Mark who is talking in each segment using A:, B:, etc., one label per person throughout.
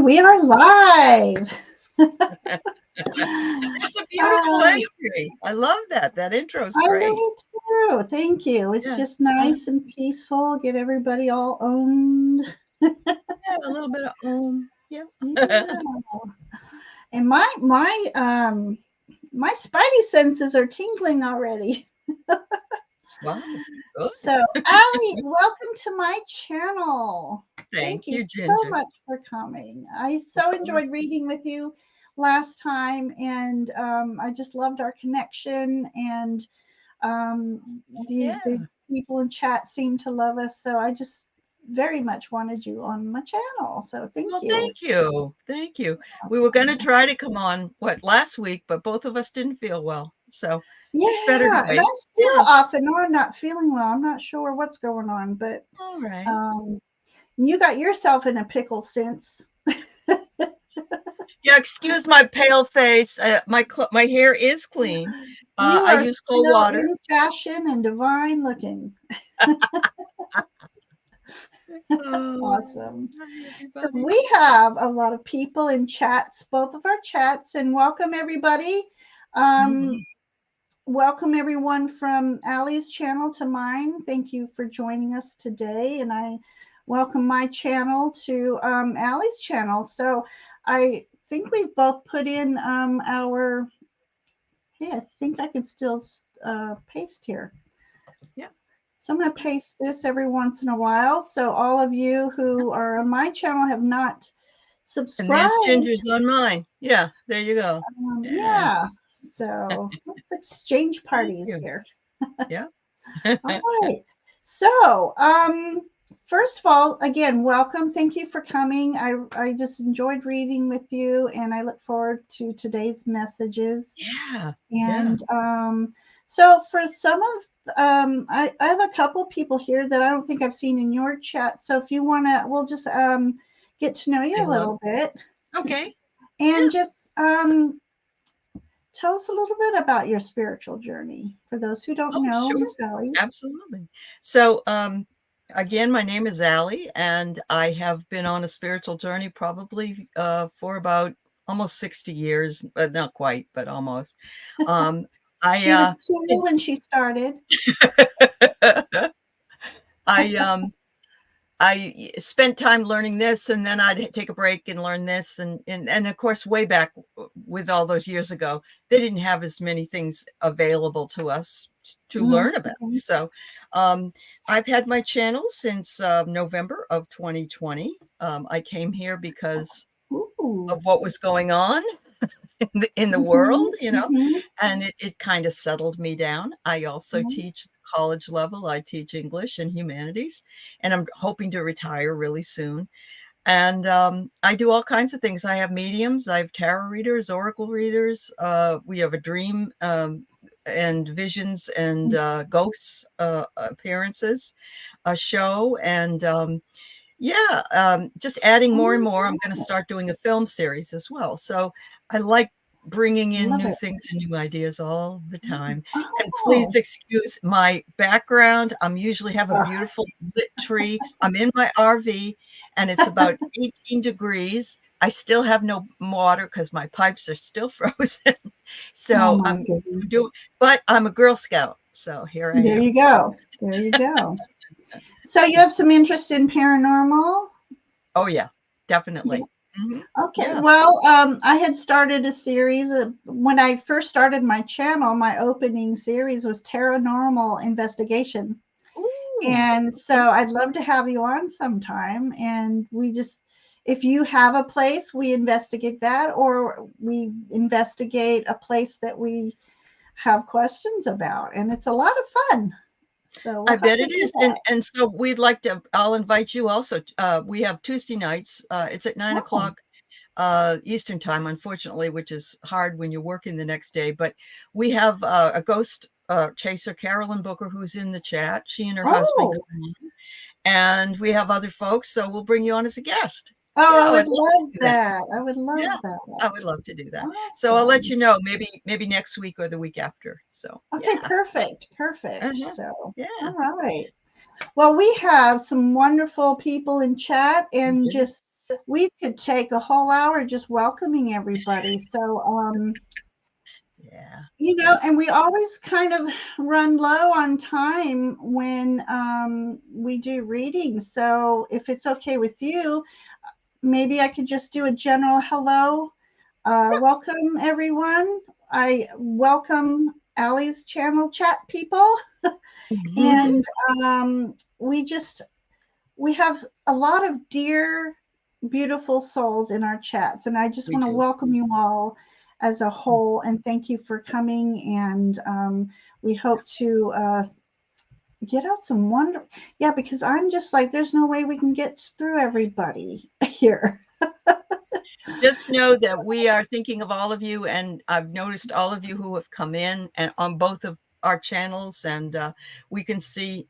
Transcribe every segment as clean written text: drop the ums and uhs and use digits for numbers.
A: we are live.
B: It's a beautiful entry. I love that. That intro is
A: I
B: great.
A: love it too. Thank you. It's just nice and peaceful. Get everybody all owned.
B: Yeah, a little bit of yeah.
A: Yeah. And my spidey senses are tingling already.
B: Wow. Good.
A: So, Aley, welcome to my channel.
B: Thank
A: you
B: you,
A: so
B: Ginger.
A: much for coming. I so enjoyed reading with you last time, and I just loved our connection, and the people in chat seem to love us. So I just very much wanted you on my channel. So thank you.
B: Thank you. Thank you. We were going to try to come on last week, but both of us didn't feel well. So it's better to wait.
A: And I'm still off and on, not feeling well. I'm not sure what's going on, but
B: all right.
A: You got yourself in a pickle since.
B: Yeah, excuse my pale face. My hair is clean. I use cold water.
A: In fashion and divine looking. Awesome. So we have a lot of people in chats, both of our chats, and welcome everybody. Welcome everyone from Aley's channel to mine. Thank you for joining us today, and I welcome my channel to Aley's channel. So I think we've both put in our. Hey, I think I can still paste here.
B: Yeah.
A: So I'm going to paste this every once in a while. So all of you who are on my channel have not subscribed.
B: And there's Ginger's on mine. Yeah, there you go.
A: Yeah. So let's exchange parties here.
B: Yeah.
A: All right. So first of all, again, welcome. Thank you for coming. I just enjoyed reading with you, and I look forward to today's messages.
B: Yeah.
A: And so for some of I have a couple people here that I don't think I've seen in your chat. So if you want to, we'll just get to know you a little bit.
B: Okay.
A: And just tell us a little bit about your spiritual journey for those who don't know.
B: Sure.
A: Miss Aley.
B: Absolutely. So again, my name is Aley, and I have been on a spiritual journey probably for about almost 60 years, but not quite, but almost.
A: She was 2 when she started.
B: I spent time learning this, and then I'd take a break and learn this. And of course, way back with all those years ago, they didn't have as many things available to us to learn about. So I've had my channel since November of 2020. I came here because of what was going on in the world, you know, and it kind of settled me down. I also teach college level. I teach English and humanities, and I'm hoping to retire really soon. And I do all kinds of things. I have mediums, I have tarot readers, oracle readers. We have a dream and visions and ghosts appearances, a show, and just adding more and more. I'm going to start doing a film series as well. So I like bringing in new things and new ideas all the time. And please excuse my background. I'm usually have a beautiful lit tree. I'm in my RV, and it's about 18 degrees. I still have no water because my pipes are still frozen. So but I'm a Girl Scout. So here I am.
A: There you go. There you go. So you have some interest in paranormal?
B: Oh yeah, definitely.
A: Okay. Well, I had started a series when I first started my channel. My opening series was Paranormal Investigation. And so I'd love to have you on sometime. And we just, if you have a place, we investigate that, or we investigate a place that we have questions about. And it's a lot of fun. So
B: I bet it is. And so we'd like to, I'll invite you also. We have Tuesday nights. It's at 9 o'clock Eastern time, unfortunately, which is hard when you're working the next day. But we have a ghost chaser, Carolyn Booker, who's in the chat. She and her husband come in. And we have other folks. So we'll bring you on as a guest.
A: I would love that. I would love that.
B: I would love to do that. Awesome. So I'll let you know maybe next week or the week after. So
A: okay, perfect. So all right. Well, we have some wonderful people in chat, and just we could take a whole hour just welcoming everybody. So,
B: Yeah.
A: and we always kind of run low on time when we do readings. So if it's okay with you, maybe I could just do a general hello. Welcome, everyone. I welcome Aley's channel chat people. And we have a lot of dear, beautiful souls in our chats. And I just want to welcome you all as a whole and thank you for coming. And we hope to get out some wonder. Yeah, because I'm just like, there's no way we can get through everybody here.
B: Just know that we are thinking of all of you, and I've noticed all of you who have come in and on both of our channels, and we can see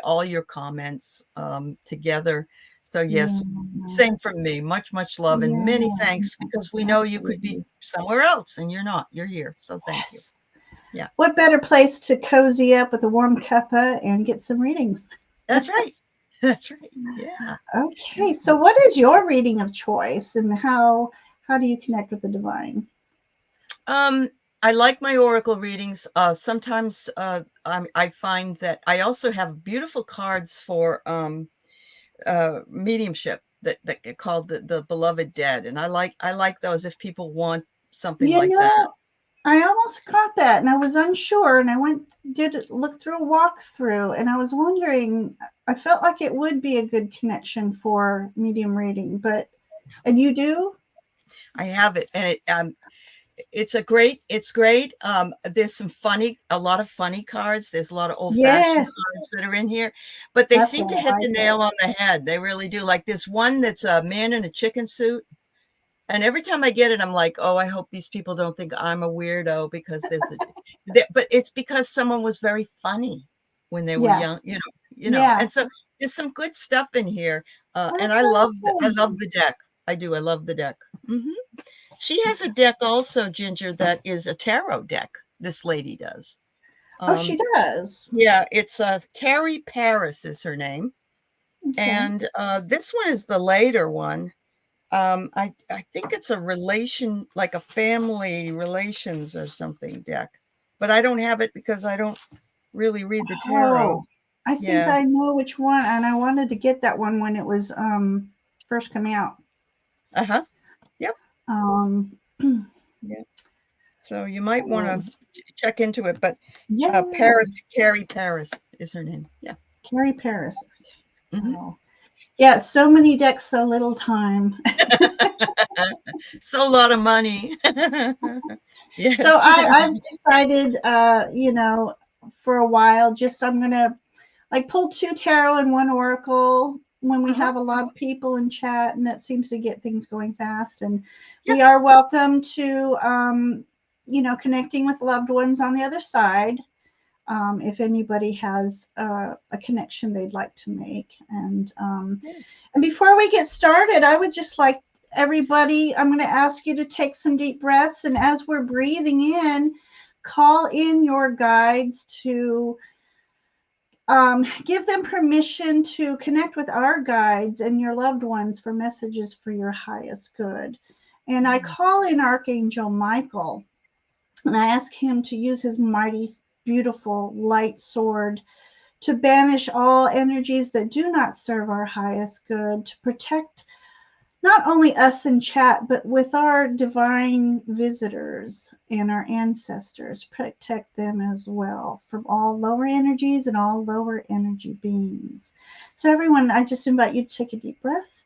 B: all your comments together. So yes, same from me. Much love and many thanks, because we know you could be somewhere else and you're not. You're here, so thank you. Yeah.
A: What better place to cozy up with a warm cuppa and get some readings?
B: That's right. That's right. Yeah.
A: Okay. So what is your reading of choice, and how do you connect with the divine?
B: I like my oracle readings. Sometimes I find that I also have beautiful cards for mediumship that get called the beloved dead, and I like those if people want something like that.
A: I almost got that, and I was unsure, and I look through a walkthrough, and I was wondering, I felt like it would be a good connection for medium reading, and you do?
B: I have it, and it's great. There's a lot of funny cards. There's a lot of old-fashioned cards that are in here, but they seem to hit the nail on the head. They really do. Like this one that's a man in a chicken suit. And every time I get it, I'm like, oh, I hope these people don't think I'm a weirdo, because but it's because someone was very funny when they were young, you know. And so there's some good stuff in here. And I love the deck. I do. I love the deck. She has a deck also, Ginger, that is a tarot deck. This lady does.
A: She does.
B: Yeah, it's Carrie Paris is her name. Okay. And this one is the later one. I think it's a relation, like a family relations or something deck, but I don't have it because I don't really read the tarot.
A: I think I know which one, and I wanted to get that one when it was first coming out.
B: Yep. Yeah. So you might want to check into it, but Carrie Paris is her name. Yeah.
A: Carrie Paris. Wow. Yeah, so many decks, so little time.
B: So a lot of money.
A: Yes. So I've decided, for a while, I'm going to pull 2 tarot and 1 oracle when we have a lot of people in chat, and that seems to get things going fast. And we are welcome to, connecting with loved ones on the other side. If anybody has a connection they'd like to make. And before we get started, I would just like everybody, I'm going to ask you to take some deep breaths. And as we're breathing in, call in your guides to give them permission to connect with our guides and your loved ones for messages for your highest good. And I call in Archangel Michael, and I ask him to use his mighty, beautiful light sword to banish all energies that do not serve our highest good, to protect not only us in chat, but with our divine visitors and our ancestors, protect them as well from all lower energies and all lower energy beings. So everyone, I just invite you to take a deep breath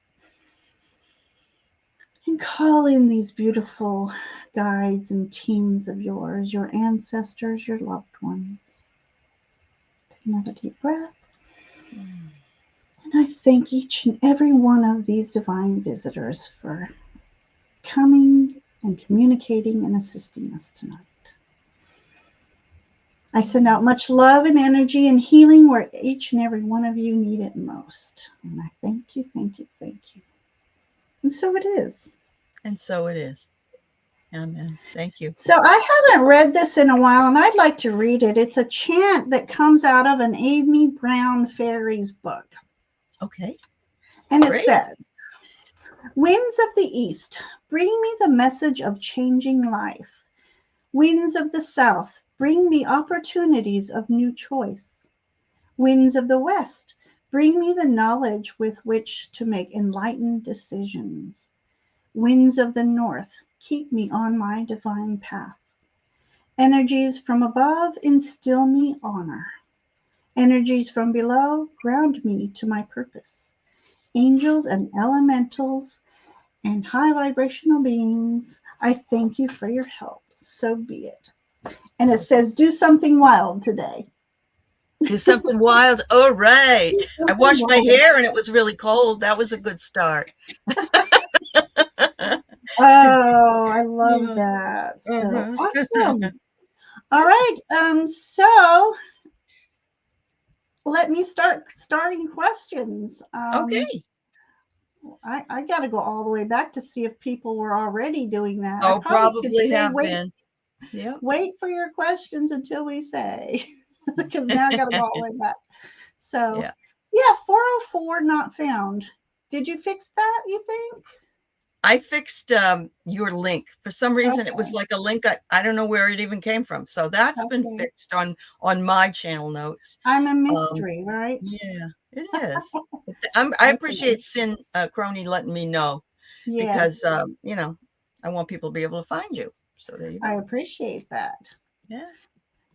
A: and call in these beautiful guides and teams of yours, your ancestors, your loved ones. Take another deep breath. And I thank each and every one of these divine visitors for coming and communicating and assisting us tonight. I send out much love and energy and healing where each and every one of you need it most. And I thank you, thank you, thank you. And so it is.
B: And so it is. Amen. Thank you.
A: So I haven't read this in a while, and I'd like to read it. It's a chant that comes out of an Amy Brown Fairies book.
B: Okay.
A: And it says, Winds of the east, bring me the message of changing life. Winds of the south, bring me opportunities of new choice. Winds of the west, bring me the knowledge with which to make enlightened decisions. Winds of the north, keep me on my divine path. Energies from above, instill me honor. Energies from below, ground me to my purpose. Angels and elementals and high vibrational beings, I thank you for your help. So be it. And it says, do something wild today.
B: Do something wild. All right. I washed my hair and it was really cold. That was a good start.
A: Oh, I love that. So awesome. All right. So let me starting questions.
B: Okay.
A: I got to go all the way back to see if people were already doing that.
B: Oh,
A: I probably
B: have
A: wait,
B: been. Yeah.
A: Wait for your questions until we say, because now I got to go all the way back. So, yeah, 404 not found. Did you fix that, you think?
B: I fixed your link. For some reason, it was like a link. I don't know where it even came from. So that's been fixed on my channel notes.
A: I'm a mystery, right?
B: Yeah, it is. I appreciate Sin Crony letting me know because, you know, I want people to be able to find you. So there you go.
A: I appreciate that.
B: Yeah.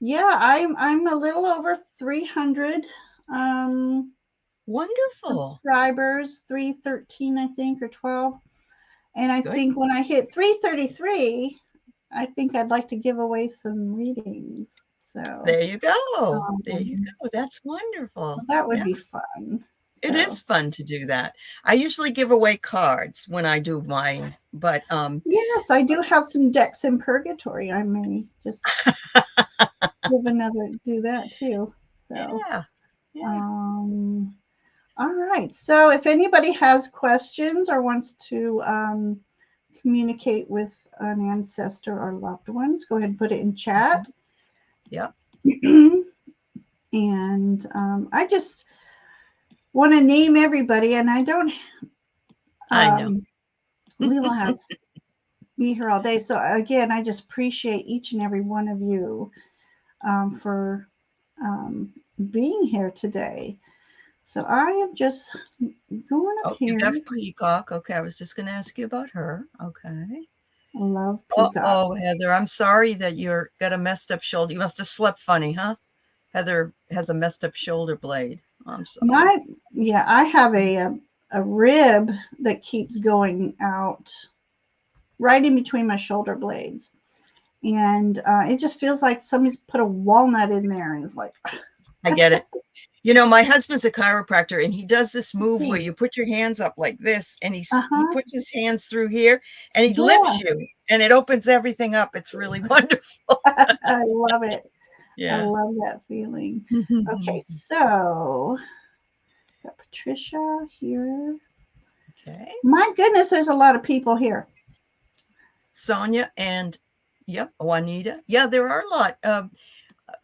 A: Yeah, I'm a little over 300
B: wonderful
A: subscribers, 313 I think, or 12. And I think when I hit 333, I think I'd like to give away some readings. So
B: there you go. There you go. That's wonderful.
A: That would be fun.
B: It is fun to do that. I usually give away cards when I do mine, but
A: yes, I do have some decks in purgatory. I may just do that too. So all right. So if anybody has questions or wants to communicate with an ancestor or loved ones, go ahead and put it in chat.
B: Yep.
A: And I just want to name everybody, and I don't.
B: I know.
A: We will have be here all day. So again, I just appreciate each and every one of you for being here today. So I am just going up here.
B: You got Peacock. Okay, I was just going to ask you about her. Okay.
A: I love Peacock.
B: Oh, Heather, I'm sorry that you're got a messed up shoulder. You must have slept funny, huh? Heather has a messed up shoulder blade. I'm sorry.
A: I have a rib that keeps going out right in between my shoulder blades. And it just feels like somebody's put a walnut in there, and it's like
B: I get it. You know, my husband's a chiropractor, and he does this move where you put your hands up like this, and he puts his hands through here, and he lifts you, and it opens everything up. It's really wonderful.
A: I love it.
B: Yeah.
A: I love that feeling. Okay, so got Patricia here.
B: Okay.
A: My goodness, there's a lot of people here.
B: Sonia and Juanita. Yeah, there are a lot.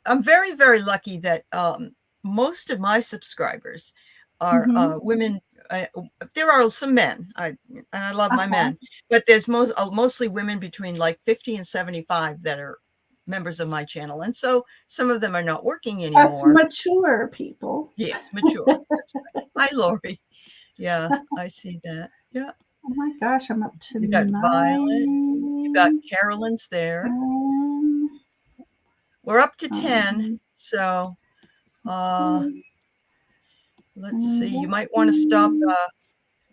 B: I'm very, very lucky that most of my subscribers are women. There are some men. I love my men, but there's mostly women between like 50 and 75 that are members of my channel, and so some of them are not working anymore.
A: Us mature people.
B: Yes, mature. That's right. Hi, Lori. Yeah, I see that. Yeah.
A: Oh my gosh, I'm up to
B: you got 9. Violet. You got Carolyn's there. We're up to 10. So let's see. You might want to stop.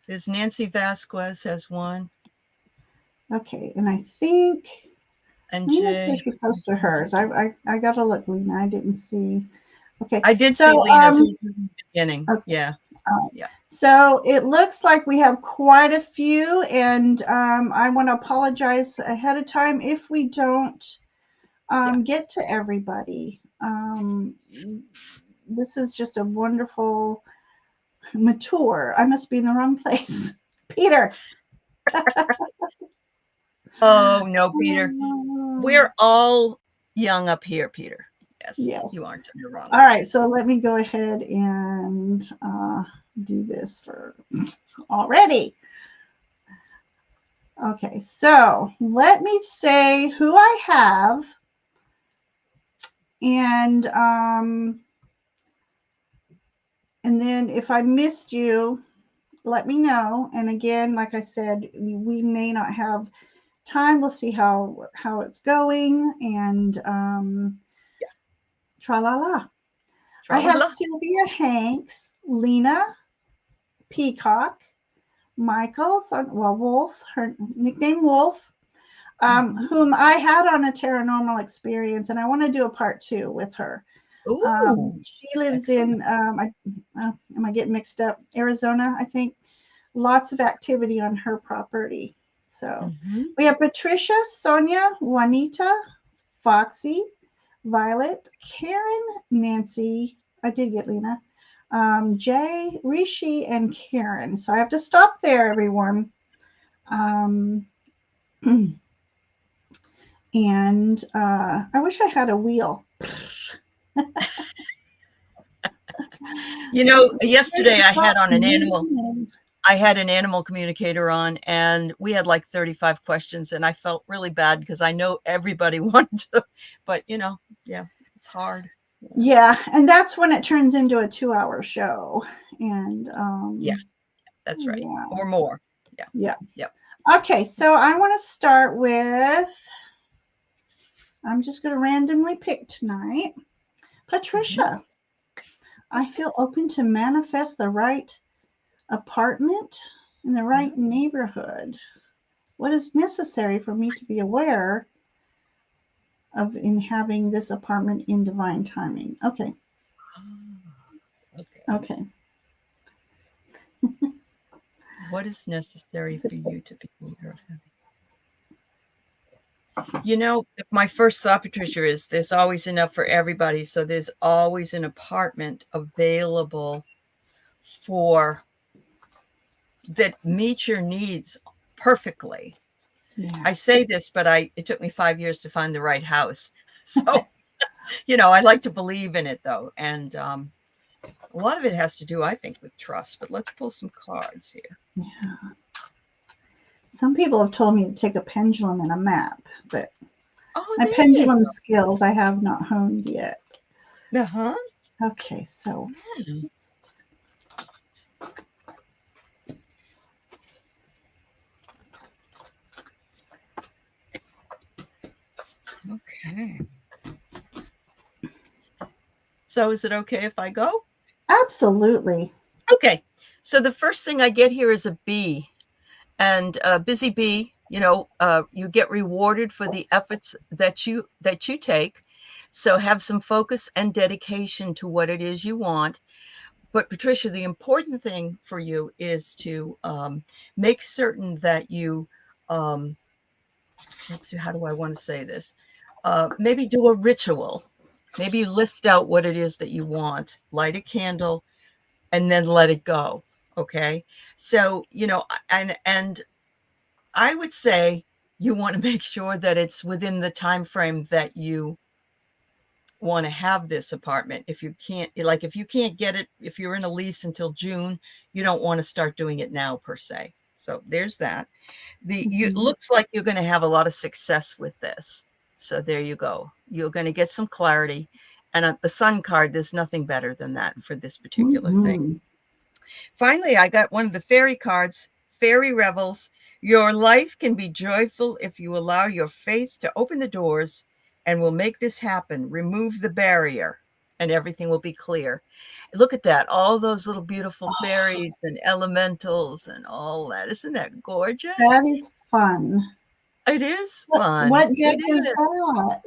B: There's Nancy Vasquez has one.
A: Okay, and I think.
B: And
A: I'm gonna see if she posted hers. I gotta look, Lena. I didn't see. Okay,
B: I did see Lena's in the beginning. Okay. Yeah.
A: Yeah. So it looks like we have quite a few, and I want to apologize ahead of time if we don't get to everybody. This is just a wonderful mature. I must be in the wrong place. Peter.
B: Oh no, Peter. We're all young up here, Peter. Yes. You aren't in the wrong
A: place. All right, so let me go ahead and do this for already. Okay, so let me say who I have. And then if I missed you, let me know. And again, like I said, we may not have time. We'll see how it's going. And tra-la-la. I have Sylvia Hanks, Lena Peacock, Michael, Wolf, her nickname Wolf, whom I had on a paranormal experience, and I want to do a part 2 with her. She lives in, am I getting mixed up? Arizona, I think. Lots of activity on her property. So we have Patricia, Sonia, Juanita, Foxy, Violet, Karen, Nancy. I did get Lena. Jay, Rishi, and Karen. So I have to stop there, everyone. And I wish I had a wheel.
B: You know, yesterday I had on an animal. I had an animal communicator on, and we had like 35 questions, and I felt really bad because I know everybody wanted to, but you know, yeah, it's hard.
A: Yeah, and that's when it turns into a 2-hour show. And
B: yeah, that's right. Yeah. Or more.
A: Yeah. Okay, so I want to start with, I'm just going to randomly pick tonight. Patricia, I feel open to manifest the right apartment in the right neighborhood. What is necessary for me to be aware of in having this apartment in divine timing? Okay.
B: What is necessary for you to be aware of having? You know, my first thought, Patricia, is there's always enough for everybody. So there's always an apartment available for that meets your needs perfectly. Yeah. I say this, but it took me 5 years to find the right house. So, you know, I like to believe in it, though. And a lot of it has to do, I think, with trust. But let's pull some cards here.
A: Yeah. Some people have told me to take a pendulum and a map, but my pendulum skills I have not honed yet. Okay, so
B: okay. So is it okay if I go?
A: Absolutely.
B: Okay. So the first thing I get here is a bee, and a busy bee. You know, you get rewarded for the efforts that you take. So have some focus and dedication to what it is you want. But Patricia, the important thing for you is to make certain that you, let's see, how do I want to say this? Maybe do a ritual. Maybe you list out what it is that you want, light a candle, and then let it go. Okay. So, you know, and I would say you want to make sure that it's within the time frame that you want to have this apartment. If you can't, like, if you can't get it, if you're in a lease until June, you don't want to start doing it now per se. So there's that. It looks like you're going to have a lot of success with this. So there you go. You're going to get some clarity. And on the Sun card, there's nothing better than that for this particular thing. Finally, I got one of the fairy cards, Fairy Revels. Your life can be joyful if you allow your faith to open the doors, and we'll make this happen. Remove the barrier and everything will be clear. Look at that. All those little beautiful fairies and elementals and all that. Isn't that gorgeous?
A: That is fun.
B: It is fun.
A: What deck is that?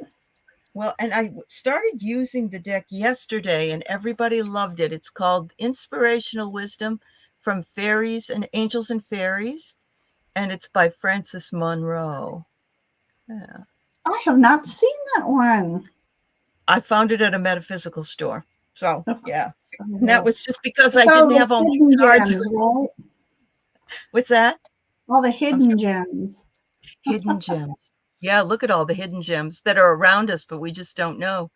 B: Well, and I started using the deck yesterday and everybody loved it. It's called Inspirational Wisdom from Fairies and Angels and Fairies. And it's by Frances Monroe. Yeah.
A: I have not seen that one.
B: I found it at a metaphysical store. So, yeah. And that was just because I didn't have all my cards.
A: Gems, right?
B: What's that?
A: All the hidden gems.
B: Hidden gems. Yeah, look at all the hidden gems that are around us, but we just don't know.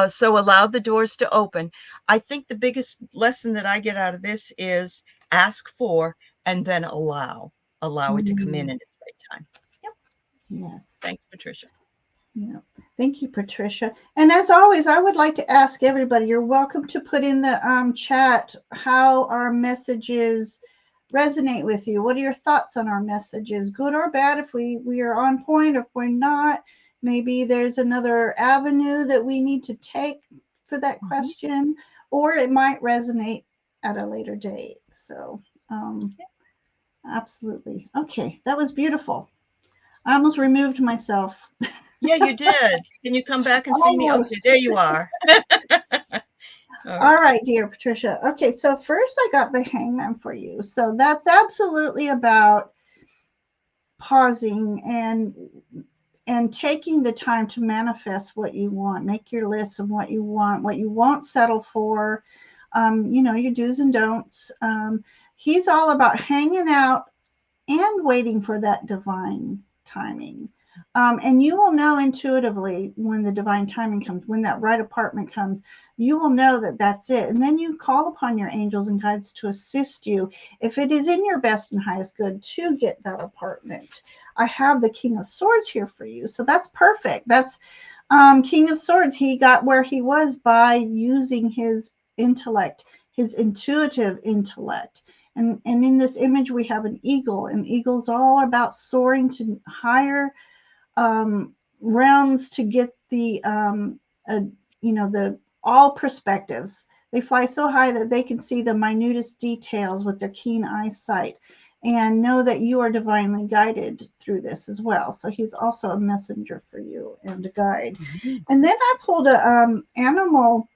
B: So allow the doors to open. I think the biggest lesson that I get out of this is ask for and then allow it to come in its right time. Yep.
A: Yes.
B: Thanks, Patricia.
A: Yeah. Thank you, Patricia. And as always, I would like to ask everybody, you're welcome to put in the chat how our messages resonate with you. What are your thoughts on our messages, good or bad? If we are on point, if we're not, maybe there's another avenue that we need to take for that question, or it might resonate at a later date. So absolutely. Okay, that was beautiful. I almost removed myself.
B: Yeah, you did. Can you come back and see me? Okay, there you are.
A: All right, dear Patricia. Okay, so first I got the hangman for you. So that's absolutely about pausing and taking the time to manifest what you want. Make your list of what you won't settle for, your do's and don'ts. He's all about hanging out and waiting for that divine timing. And you will know intuitively when the divine timing comes, when that right apartment comes, you will know that that's it. And then you call upon your angels and guides to assist you, if it is in your best and highest good, to get that apartment. I have the King of Swords here for you. So that's perfect. That's King of Swords. He got where he was by using his intellect, his intuitive intellect. And in this image, we have an eagle, and eagles are all about soaring to higher realms to get the all perspectives. They fly so high that they can see the minutest details with their keen eyesight, and know that you are divinely guided through this as well. So he's also a messenger for you and a guide. And then I pulled a animal.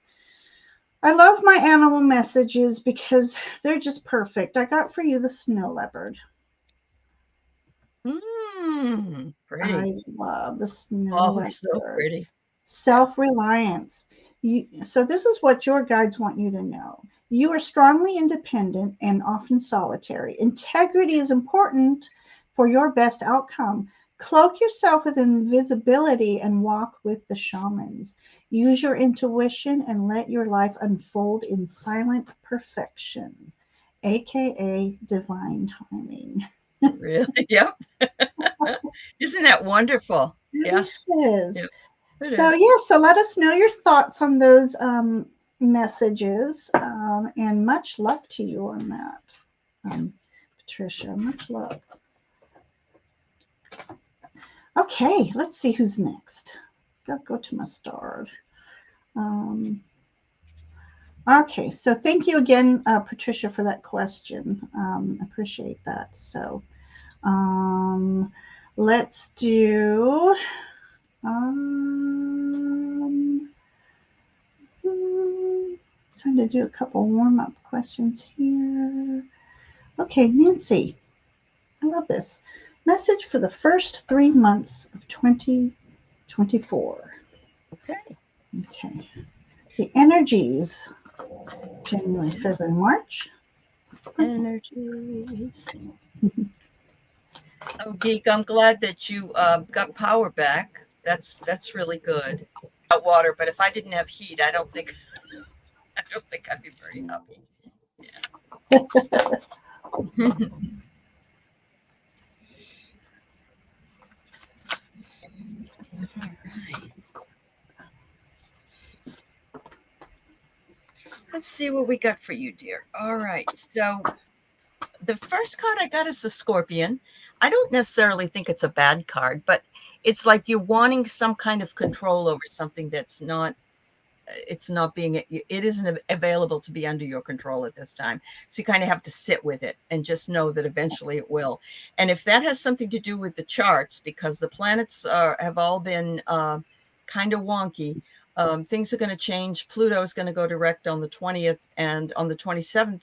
A: I love my animal messages because they're just perfect. I got for you the snow leopard.
B: Pretty.
A: I love the snow leopard.
B: So pretty.
A: Self-reliance. So this is what your guides want you to know. You are strongly independent and often solitary. Integrity is important for your best outcome. Cloak yourself with invisibility and walk with the shamans. Use your intuition and let your life unfold in silent perfection, aka divine timing.
B: Really? Yep. Isn't that wonderful? Yeah.
A: It is. Yep. So let us know your thoughts on those messages, and much luck to you on that, Patricia. Much luck. Okay, let's see who's next. Go to my stars. Okay, so thank you again, Patricia, for that question. Appreciate that. So let's do... trying to do a couple warm-up questions here. Okay, Nancy, I love this. Message for the first 3 months of 2024. Okay. The energies, January, February, March.
B: Energies. Oh, Geek, I'm glad that you got power back. That's really good. Hot water, but if I didn't have heat, I don't think I'd be very happy. Yeah. Let's see what we got for you, dear. All right. So the first card I got is the Scorpion. I don't necessarily think it's a bad card, but it's like you're wanting some kind of control over something that's not, it isn't available to be under your control at this time. So you kind of have to sit with it and just know that eventually it will. And if that has something to do with the charts, because the planets have all been kind of wonky, things are going to change. Pluto is going to go direct on the 20th, and on the 27th,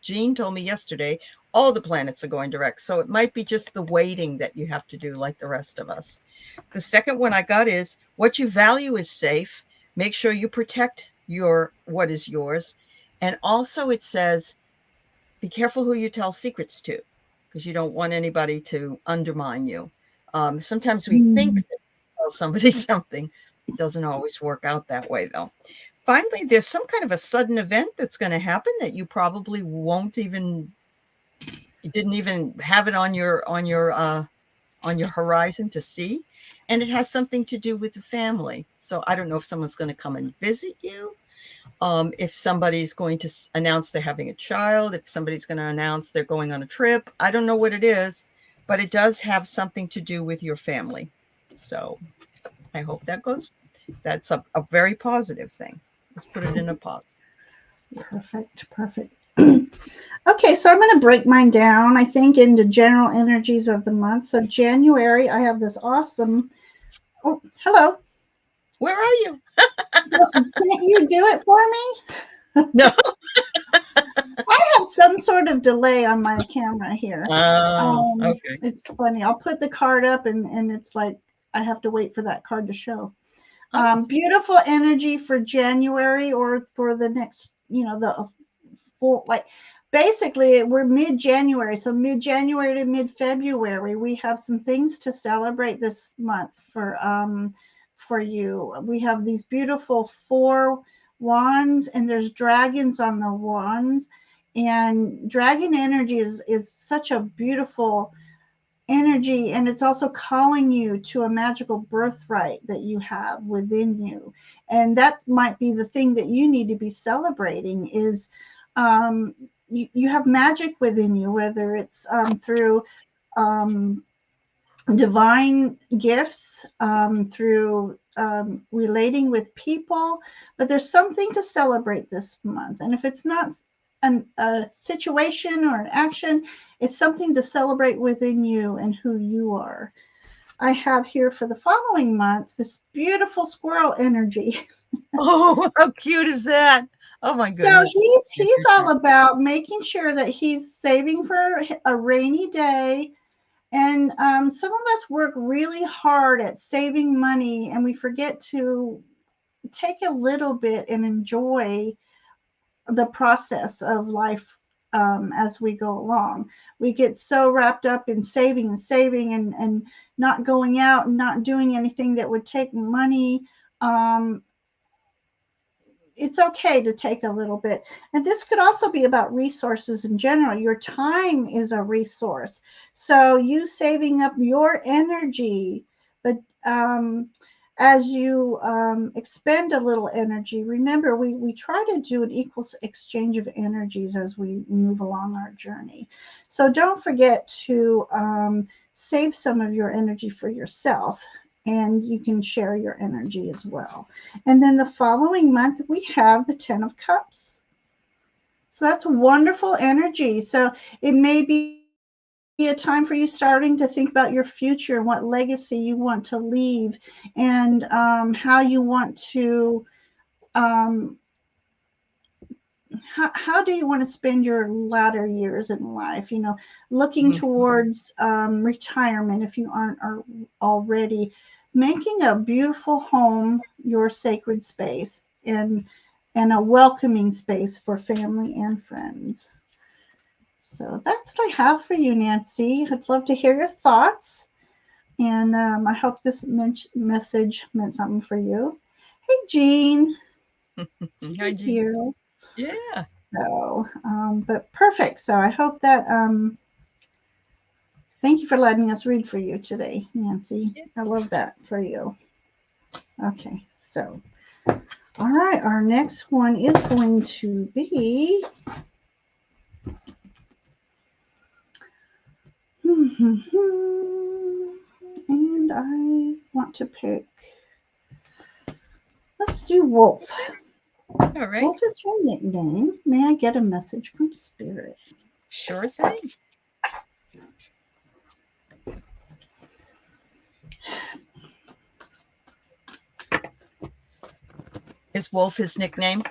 B: Jean told me yesterday, all the planets are going direct. So it might be just the waiting that you have to do like the rest of us. The second one I got is what you value is safe. Make sure you protect what is yours. And also it says, be careful who you tell secrets to, because you don't want anybody to undermine you. Sometimes we think that we tell somebody something. It doesn't always work out that way, though. Finally, there's some kind of a sudden event that's going to happen that you probably you didn't even have it on your on your horizon to see. And it has something to do with the family. So I don't know if someone's going to come and visit you. If somebody's going to announce they're having a child, if somebody's going to announce they're going on a trip, I don't know what it is, but it does have something to do with your family. So I hope that's a very positive thing. Let's put it in a positive.
A: Perfect. Okay, so I'm going to break mine down, I think, into general energies of the month. So January, I have this awesome. Oh, hello.
B: Where are you?
A: Can't you do it for me?
B: No.
A: I have some sort of delay on my camera here.
B: Okay.
A: It's funny. I'll put the card up and it's like I have to wait for that card to show. Beautiful energy for January or for the next, the full, like basically we're mid-January. So mid-January to mid-February, we have some things to celebrate this month for you. We have these beautiful 4 wands and there's dragons on the wands. And dragon energy is such a beautiful energy, and it's also calling you to a magical birthright that you have within you. And that might be the thing that you need to be celebrating is you have magic within you, whether it's through divine gifts, through relating with people, but there's something to celebrate this month. And if it's not a situation or an action, it's something to celebrate within you and who you are. I have here for the following month this beautiful squirrel energy.
B: Oh, how cute is that? Oh my goodness.
A: So he's all about making sure that he's saving for a rainy day. And some of us work really hard at saving money and we forget to take a little bit and enjoy the process of life as we go along. We get so wrapped up in saving and not going out and not doing anything that would take money. It's okay to take a little bit. And this could also be about resources in general. Your time is a resource. So you saving up your energy, but as you expend a little energy, remember we try to do an equal exchange of energies as we move along our journey. So don't forget to save some of your energy for yourself, and you can share your energy as well. And then the following month, we have the 10 of Cups. So that's wonderful energy. So it may be a time for you starting to think about your future and what legacy you want to leave and how you want to, how do you want to spend your latter years in life, looking towards retirement if you aren't already, making a beautiful home your sacred space and a welcoming space for family and friends. So that's what I have for you, Nancy. I'd love to hear your thoughts. And I hope this message meant something for you. Hey, Jean.
B: Hi, Jean.
A: Here.
B: Yeah.
A: So, but perfect. So I hope that, thank you for letting us read for you today, Nancy. Yeah. I love that for you. Okay. So, all right. Our next one is going to be, and I want to pick, let's do Wolf.
B: All right.
A: Wolf is her nickname. May I get a message from Spirit?
B: Sure thing. Is Wolf his nickname?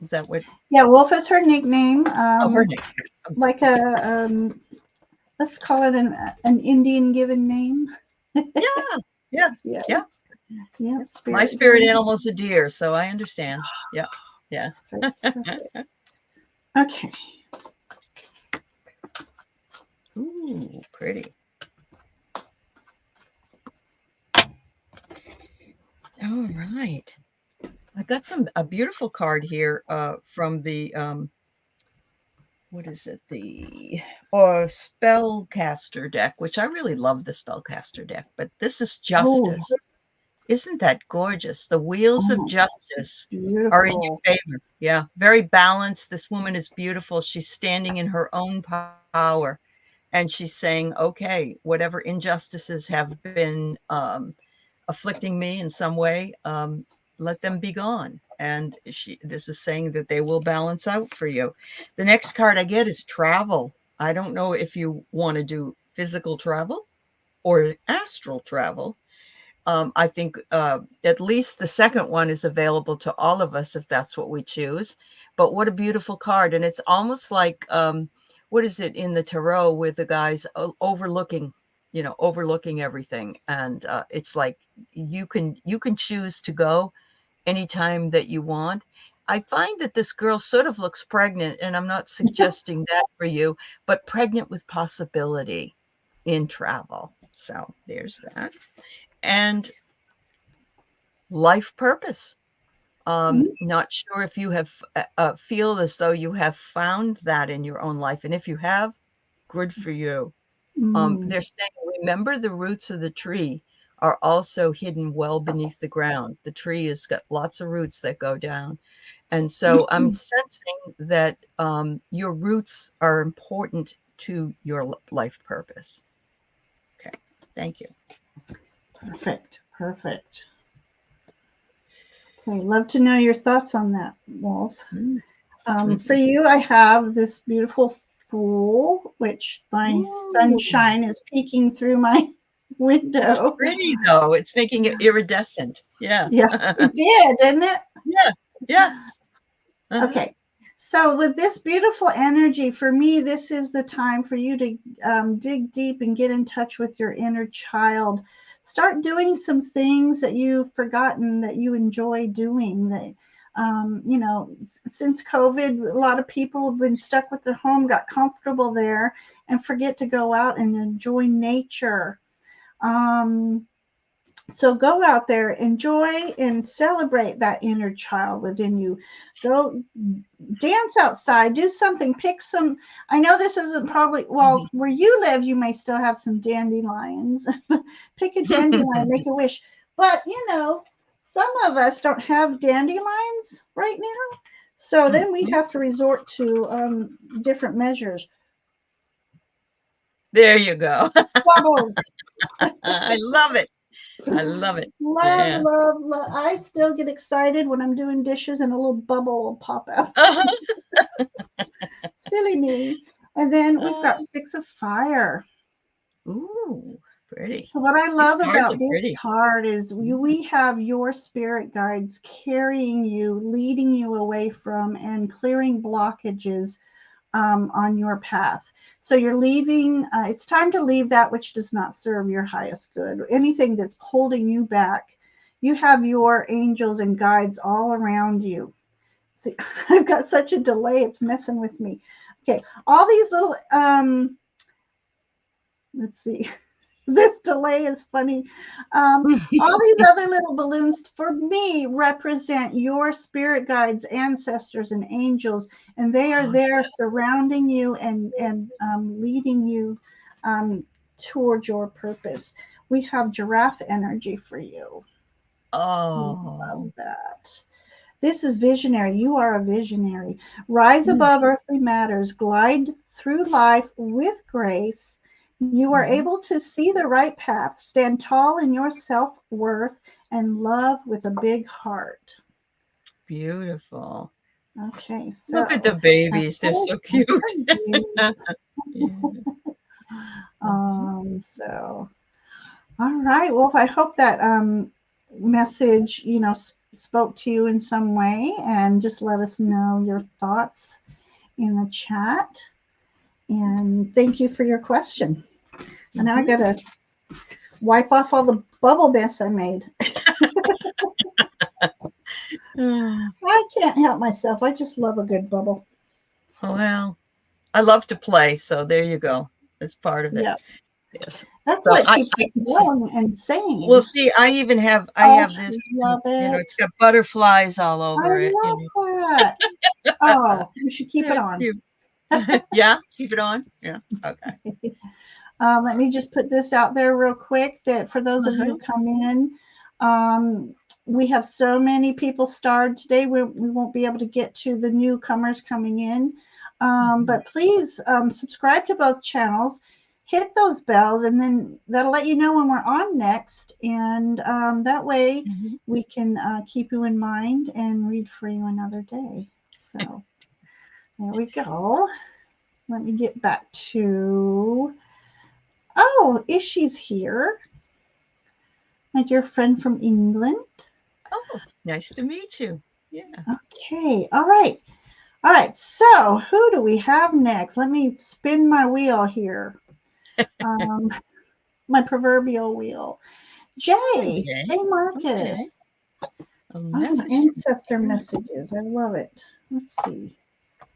B: Is that what?
A: Yeah, Wolf is her nickname.
B: Her nickname.
A: Like a, let's call it an Indian given name.
B: Yeah. My spirit animal is a deer, so I understand. Yeah.
A: Okay.
B: Ooh, pretty. All right. I've got a beautiful card here from the what is it? The or spellcaster deck, which I really love the spellcaster deck, but this is
A: Oh,
B: justice. Isn't that gorgeous? The wheels of justice are in your
A: beautiful.
B: favor. Yeah, very balanced. This woman is beautiful. She's standing in her own power, and she's saying, okay, whatever injustices have been afflicting me in some way, let them be gone. And this is saying that they will balance out for you. The next card I get is travel. I don't know if you want to do physical travel or astral travel. I think at least the second one is available to all of us if that's what we choose. But what a beautiful card. And it's almost like, what is it in the tarot with the guys overlooking, overlooking everything. And it's like you can choose to go anytime that you want. I find that this girl sort of looks pregnant, and I'm not suggesting that for you, but pregnant with possibility in travel. So there's that. And life purpose. Not sure if you have feel as though you have found that in your own life, and if you have, good for you. They're saying, remember, the roots of the tree are also hidden well beneath the ground. The tree has got lots of roots that go down, and so I'm sensing that your roots are important to your life purpose. Okay, thank you.
A: Perfect. Perfect. Okay, love to know your thoughts on that, Wolf. For you, I have this beautiful Fool, which my sunshine is peeking through my window.
B: It's pretty, though. It's making it iridescent. Yeah.
A: Yeah, it did, didn't it?
B: Yeah. Yeah.
A: Okay. So with this beautiful energy, for me, this is the time for you to dig deep and get in touch with your inner child. Start doing some things that you've forgotten that you enjoy doing. That, since COVID, a lot of people have been stuck with their home, got comfortable there, and forget to go out and enjoy nature. So go out there, enjoy and celebrate that inner child within you. Go dance outside, do something, pick some. I know this isn't probably, well, where you live, you may still have some dandelions. Pick a dandelion, make a wish. But, some of us don't have dandelions right now. So then we have to resort to different measures.
B: There you go.
A: Bubbles.
B: I love it. I love it.
A: Love. I still get excited when I'm doing dishes and a little bubble will pop out. Silly me. And then we've got 6 of Fire.
B: Ooh, pretty.
A: So what I love about this card is we have your spirit guides carrying you, leading you away from and clearing blockages on your path. So you're leaving, it's time to leave that which does not serve your highest good. Anything that's holding you back, you have your angels and guides all around you. See, I've got such a delay, it's messing with me. Okay, all these little, let's see. This delay is funny. All these other little balloons, for me, represent your spirit guides, ancestors, and angels, and they are there surrounding you and leading you toward your purpose. We have giraffe energy for you.
B: Oh,
A: love that. This is visionary. You are a visionary. Rise above earthly matters. Glide through life with grace. You are able to see the right path, stand tall in your self-worth, and love with a big heart.
B: Beautiful.
A: Okay, so
B: look at the babies. They're so cute.
A: So, all right. Well, I hope that message, spoke to you in some way, and just let us know your thoughts in the chat. And thank you for your question. And now I got to wipe off all the bubble mess I made. I can't help myself. I just love a good bubble.
B: Well, I love to play, so there you go. It's part of it.
A: Yeah.
B: Yes.
A: That's what keeps us going and saying.
B: Well, see, I have this.
A: Love it.
B: It's got butterflies all over it.
A: I love that. Oh, you should keep it on.
B: Cute. Yeah, keep it on. Yeah. Okay.
A: Let me just put this out there real quick that for those of you who come in, we have so many people starred today. We won't be able to get to the newcomers coming in. But please subscribe to both channels, hit those bells, and then that'll let you know when we're on next. And that way we can keep you in mind and read for you another day. So there we go. Let me get back to... Oh, Ishi's here. My dear friend from England.
B: Oh, nice to meet you. Yeah.
A: Okay. All right. All right. So who do we have next? Let me spin my wheel here. My proverbial wheel. Jay Marcus.
B: Okay.
A: Ancestor messages. I love it. Let's see.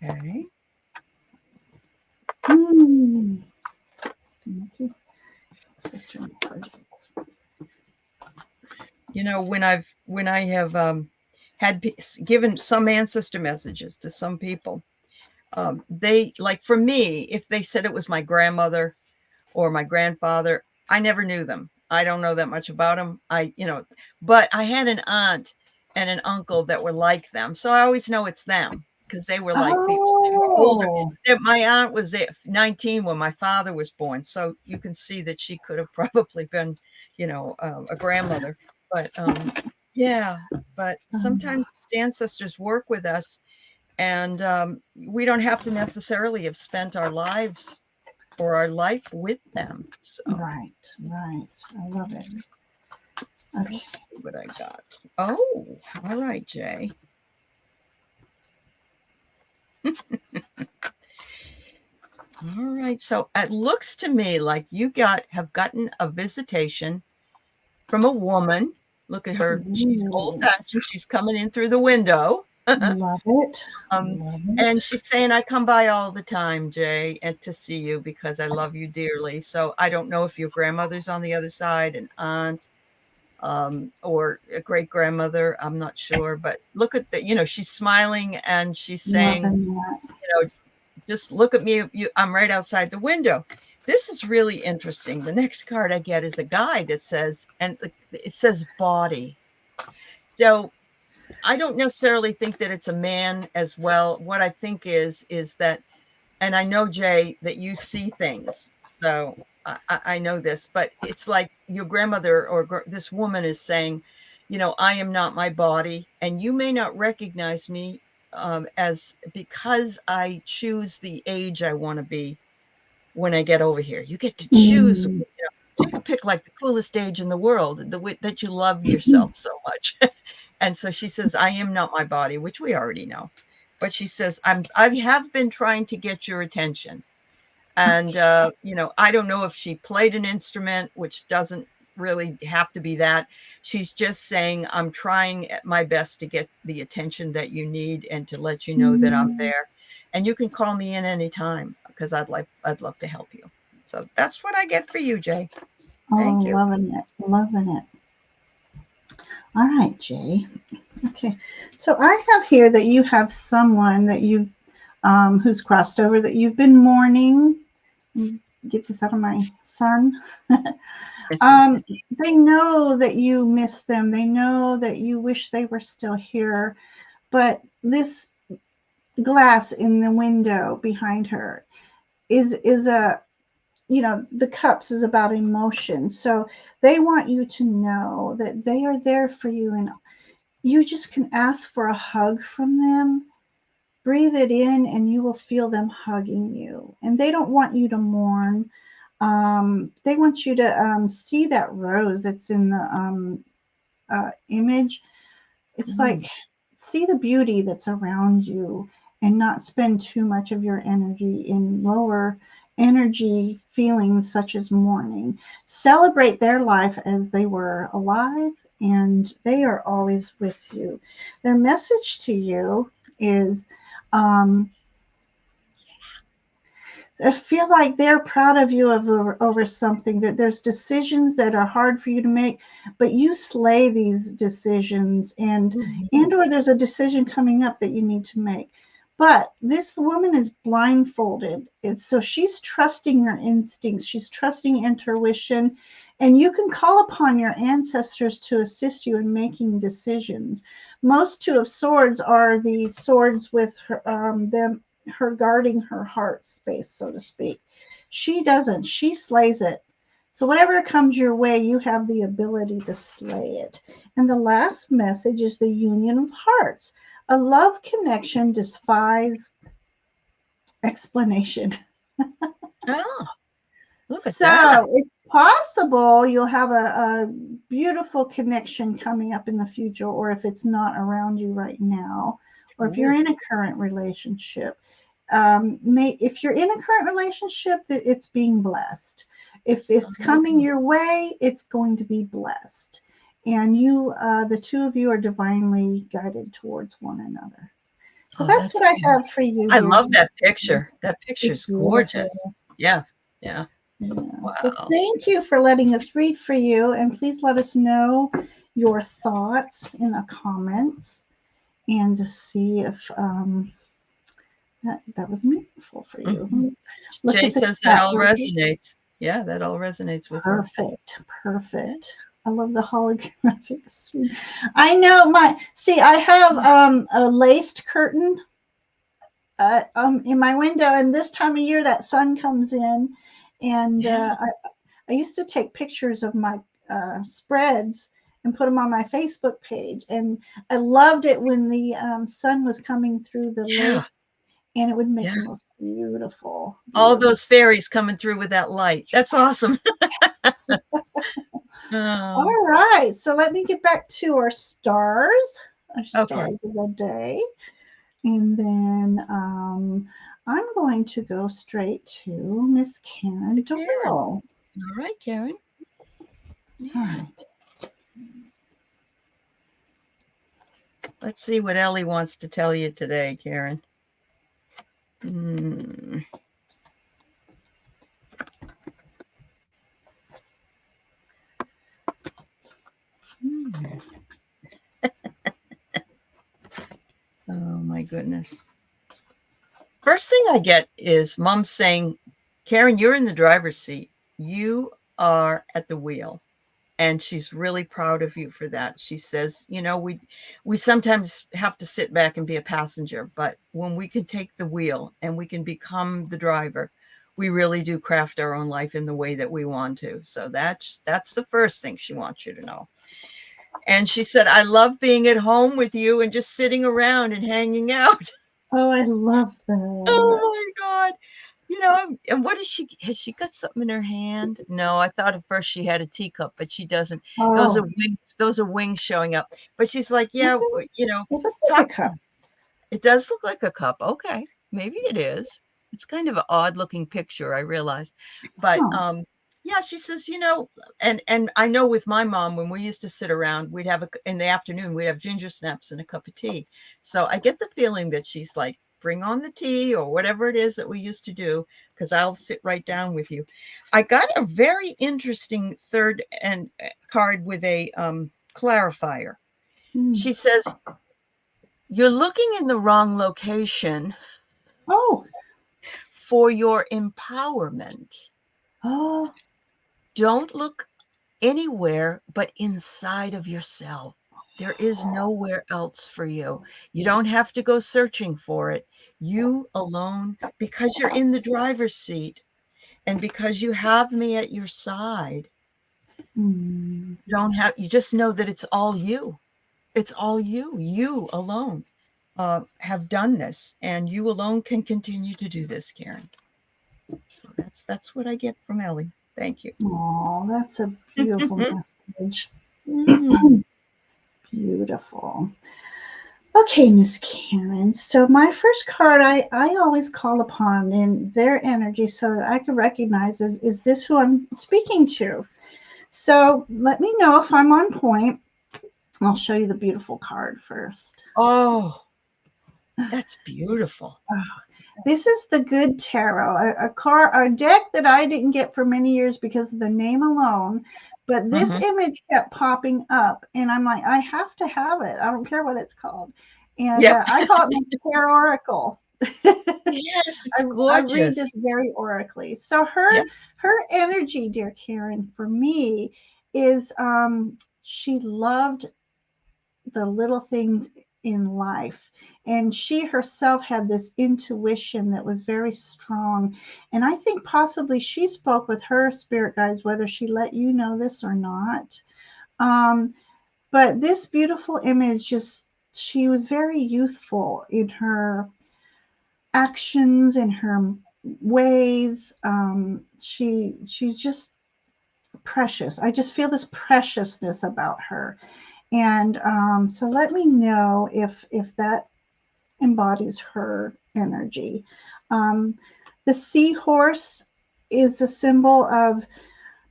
B: Okay.
A: Ancestor messages.
B: You know, when I have had given some ancestor messages to some people, they, like, for me, if they said it was my grandmother or my grandfather, I never knew them. I don't know that much about them. But I had an aunt and an uncle that were like them, so I always know it's them because they were like they were older. My aunt was 19 when my father was born, so you can see that she could have probably been, a grandmother. But yeah, but sometimes ancestors work with us, and we don't have to necessarily have spent our lives or our life with them. So.
A: Right. I love it. Okay.
B: Let's see what I got. Oh, all right, Jay. All right. So it looks to me like you have gotten a visitation from a woman. Look at her. She's old-fashioned. She's coming in through the window.
A: Love it.
B: And she's saying, I come by all the time, Jay, and to see you because I love you dearly. So I don't know if your grandmother's on the other side, an aunt, or a great grandmother. I'm not sure, but look at that. She's smiling and she's saying, just look at me. I'm right outside the window. This is really interesting. The next card I get is a guy that says, and it says body. So I don't necessarily think that it's a man as well. What I think is that, and I know, Jay, that you see things. So I know this, but it's like your grandmother or this woman is saying, I am not my body, and you may not recognize me as because I choose the age I want to be when I get over here. You get to choose. So you can pick like the coolest age in the world, the way that you love yourself so much. And so she says, I am not my body, which we already know. But she says, I have been trying to get your attention. And, I don't know if she played an instrument, which doesn't really have to be that. She's just saying, I'm trying my best to get the attention that you need and to let you know that I'm there. And you can call me in anytime because I'd love to help you. So that's what I get for you, Jay. Thank you.
A: Loving it. All right, Jay. Okay. So I have here that you have someone that you've who's crossed over that you've been mourning. Get this out of my son. They know that you miss them. They know that you wish they were still here. But this glass in the window behind her is a, the cups is about emotion. So they want you to know that they are there for you, and you just can ask for a hug from them. Breathe it in and you will feel them hugging you. And they don't want you to mourn. They want you to see that rose that's in the image. It's like, see the beauty that's around you and not spend too much of your energy in lower energy feelings such as mourning. Celebrate their life as they were alive, and they are always with you. Their message to you is, I feel like they're proud of you over something, that there's decisions that are hard for you to make, but you slay these decisions, and or there's a decision coming up that you need to make. But this woman is blindfolded. So she's trusting her instincts. She's trusting intuition. And you can call upon your ancestors to assist you in making decisions. Most Two of Swords are the swords with her guarding her heart space, so to speak. She doesn't. She slays it. So whatever comes your way, you have the ability to slay it. And the last message is the union of hearts. A love connection defies explanation.
B: Oh, look at
A: So
B: that.
A: it's possible you'll have a beautiful connection coming up in the future, or if it's not around you right now, or if you're in a current relationship. If you're in a current relationship, it's being blessed. If it's coming your way, it's going to be blessed. And you, the two of you, are divinely guided towards one another. So that's what I have for you.
B: I love that picture. That picture's gorgeous. Yeah. Yeah.
A: Wow. So thank you for letting us read for you. And please let us know your thoughts in the comments, and to see if that was meaningful for you.
B: Mm-hmm. Jay says that all resonates. Yeah, that all resonates with her.
A: Perfect. I love the holographic screen. I know I have a laced curtain in my window, and this time of year that sun comes in, and I used to take pictures of my spreads and put them on my Facebook page, and I loved it when the sun was coming through the lace, and it would make the most beautiful.
B: All those fairies coming through with that light. That's awesome.
A: All right, so let me get back to our stars of the day, and then I'm going to go straight to Miss Karen Doyle.
B: All right, Karen.
A: All right.
B: Let's see what Aley wants to tell you today, Karen. Oh my goodness. First thing I get is Mom saying, Karen, you're in the driver's seat. You are at the wheel. And she's really proud of you for that. She says, you know, we sometimes have to sit back and be a passenger, but when we can take the wheel and we can become the driver, we really do craft our own life in the way that we want to. So that's the first thing she wants you to know. And she said, I love being at home with you and just sitting around and hanging out.
A: Oh, I love that.
B: Oh my God. You know, and what has she got something in her hand? No, I thought at first she had a teacup, but she doesn't. Oh. Those are wings showing up. But she's like, yeah, you know,
A: it looks like a cup.
B: It does look like a cup. Okay, maybe it is. It's kind of an odd looking picture, I realized. But yeah, she says, you know, and I know with my mom, when we used to sit around, we'd have in the afternoon, we'd have ginger snaps and a cup of tea. So I get the feeling that she's like, bring on the tea or whatever it is that we used to do, because I'll sit right down with you. I got a very interesting third card with a clarifier. She says, you're looking in the wrong location for your empowerment. Don't look anywhere but inside of yourself. There is nowhere else for you. You don't have to go searching for it. You alone, because you're in the driver's seat and because you have me at your side, you just know that it's all you. It's all you. You alone have done this, and you alone can continue to do this, Karen. So that's what I get from Aley. Thank you.
A: Oh, that's a beautiful message. Beautiful. Okay, Miss Karen. So my first card, I always call upon in their energy so that I can recognize is this who I'm speaking to. So let me know if I'm on point. I'll show you the beautiful card first.
B: Oh, that's beautiful.
A: This is the Good Tarot, a deck that I didn't get for many years because of the name alone. But this image kept popping up, and I'm like, I have to have it. I don't care what it's called. And I call it my Tarot Oracle.
B: Yes, it's
A: I read
B: gorgeous.
A: this very oracally. So
B: Yeah.
A: her energy, dear Karen, for me is she loved the little things in life. And she herself had this intuition that was very strong. And I think possibly she spoke with her spirit guides, whether she let you know this or not. Um, but this beautiful image just, she was very youthful in her actions, in her ways. She's just precious. I just feel this preciousness about her. And so let me know if that embodies her energy. Um, the seahorse is a symbol of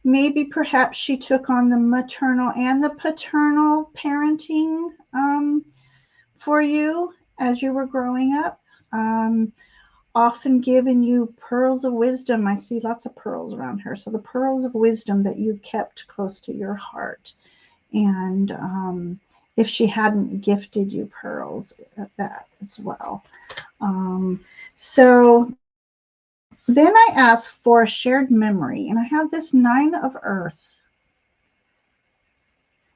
A: maybe perhaps she took on the maternal and the paternal parenting for you as you were growing up. Often giving you pearls of wisdom. I see lots of pearls around her. So the pearls of wisdom that you've kept close to your heart. And if she hadn't gifted you pearls at that as well. So then I ask for a shared memory, and I have this 9 of Earth.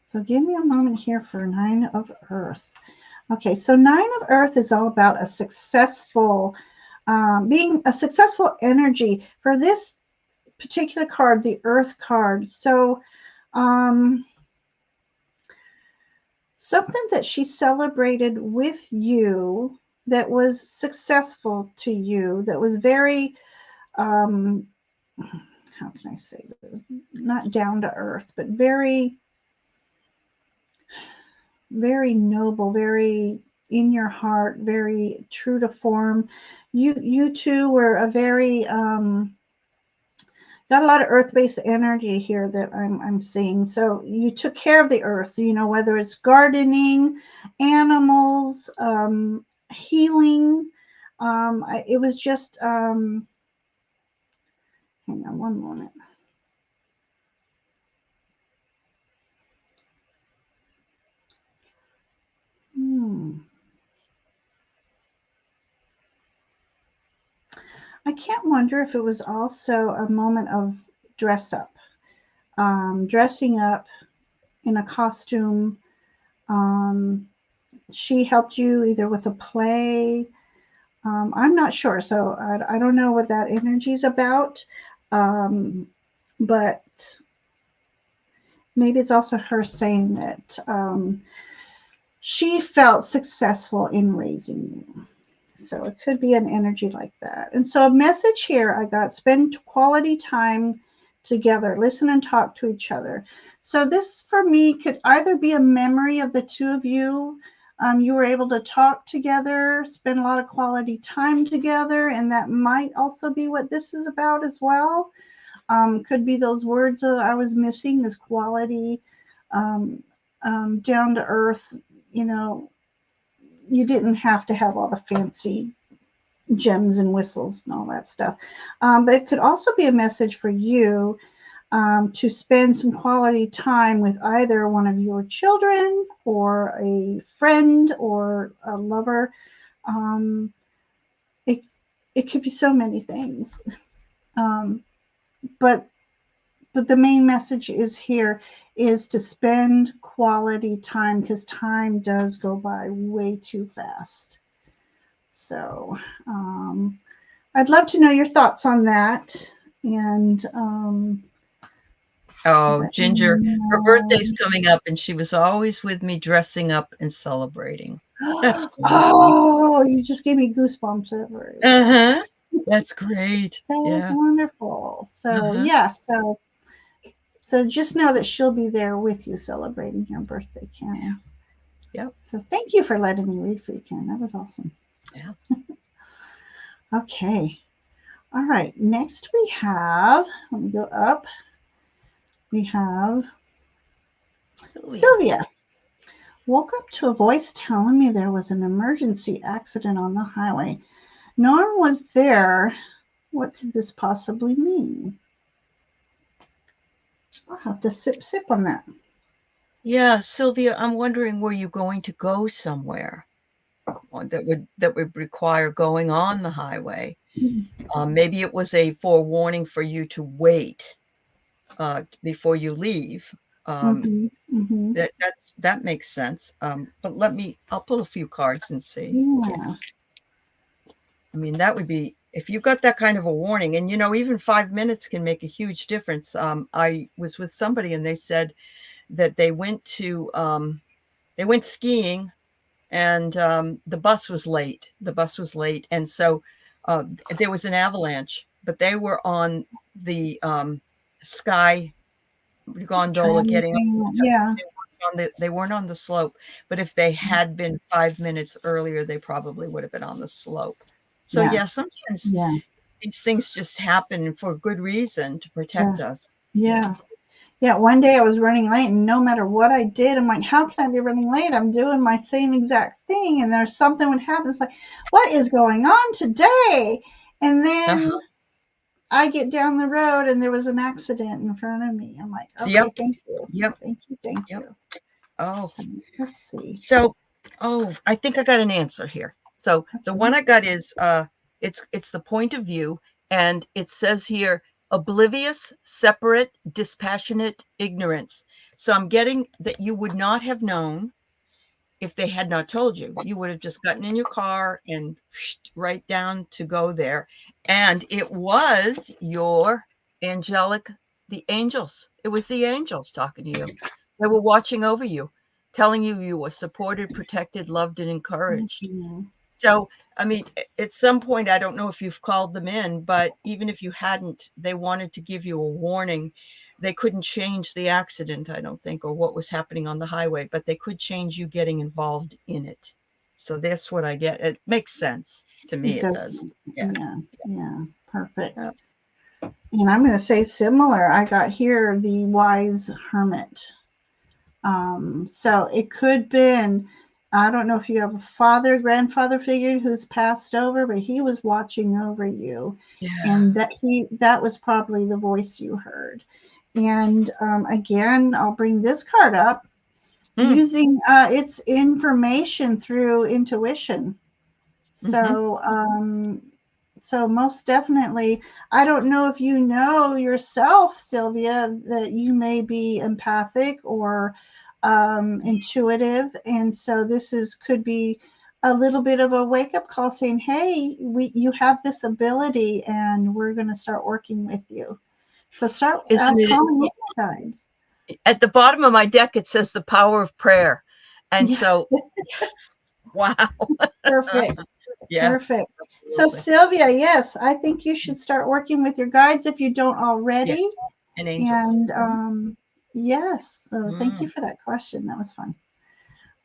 A: So give me a moment here for 9 of Earth. Okay, so 9 of Earth is all about a successful, being a successful energy for this particular card, the Earth card. So something that she celebrated with you that was successful to you, that was very, how can I say this? Not down to earth, but very, very noble, very in your heart, very true to form. You two were a very, got a lot of earth-based energy here that I'm seeing. So you took care of the earth, you know, whether it's gardening, animals, healing. It was just, hang on one moment. I can't wonder if it was also a moment of dress up, dressing up in a costume. She helped you either with a play. I'm not sure, so I don't know what that energy is about. But maybe it's also her saying that she felt successful in raising you. So it could be an energy like that. And so a message here I got: spend quality time together, listen and talk to each other. So this for me could either be a memory of the two of you. You were able to talk together, spend a lot of quality time together, and that might also be what this is about as well. Could be those words that I was missing, is quality, down to earth. You know, you didn't have to have all the fancy gems and whistles and all that stuff. But it could also be a message for you to spend some quality time with either one of your children or a friend or a lover. It, it could be so many things. But the main message is here is to spend quality time, because time does go by way too fast. So I'd love to know your thoughts on that. And
B: oh, Ginger, her birthday's coming up, and she was always with me dressing up and celebrating. That's
A: oh, you just gave me goosebumps over it.
B: Uh-huh. That's great.
A: That is
B: Yeah.
A: wonderful. So yeah, so just know that she'll be there with you celebrating your birthday, Karen.
B: Yep.
A: So thank you for letting me read for you, Karen. That was awesome.
B: Yeah.
A: Okay. All right. Next we have, let me go up. We have Sylvia. Woke up to a voice telling me there was an emergency accident on the highway. No one was there. What could this possibly mean? I'll have to sip on that.
B: Yeah, Sylvia, I'm wondering, were you going to go somewhere? that would require going on the highway. Maybe it was a forewarning for you to wait before you leave. That makes sense. But I'll pull a few cards and see.
A: Yeah.
B: I mean, that would be, if you've got that kind of a warning, and even 5 minutes can make a huge difference. I was with somebody and they said that they went skiing, and the bus was late. And so there was an avalanche, but they were on the sky gondola getting up.
A: Yeah.
B: They weren't on the slope, but if they had been 5 minutes earlier, they probably would have been on the slope. So sometimes these things just happen for good reason, to protect us.
A: Yeah. One day I was running late, and no matter what I did, I'm like, how can I be running late? I'm doing my same exact thing, and there's something would happen. It's like, what is going on today? And then I get down the road and there was an accident in front of me. I'm like, okay, thank you. Thank you.
B: Oh,
A: so, let's see.
B: So, I think I got an answer here. So the one I got is, it's the point of view, and it says here, oblivious, separate, dispassionate ignorance. So I'm getting that you would not have known if they had not told you. You would have just gotten in your car and right down to go there. And it was the angels. It was the angels talking to you. They were watching over you, telling you were supported, protected, loved, and encouraged. So, I mean, at some point, I don't know if you've called them in, but even if you hadn't, they wanted to give you a warning. They couldn't change the accident, I don't think, or what was happening on the highway, but they could change you getting involved in it. So that's what I get. It makes sense to me. It does.
A: Yeah. Perfect. And I'm going to say similar. I got here the wise hermit. So it could have been, I don't know if you have a grandfather figure who's passed over, but he was watching over you. And that was probably the voice you heard. And again, I'll bring this card up using its information through intuition. So, so most definitely, I don't know if you know yourself, Sylvia, that you may be empathic or intuitive, and so this could be a little bit of a wake-up call saying, hey, you have this ability and we're going to start working with you. So start calling in guides.
B: At the bottom of my deck, it says the power of prayer. And so, wow.
A: Perfect. Perfect. So Sylvia, yes, I think you should start working with your guides if you don't already.
B: And angels.
A: And yes, so thank you for that question. That was fun.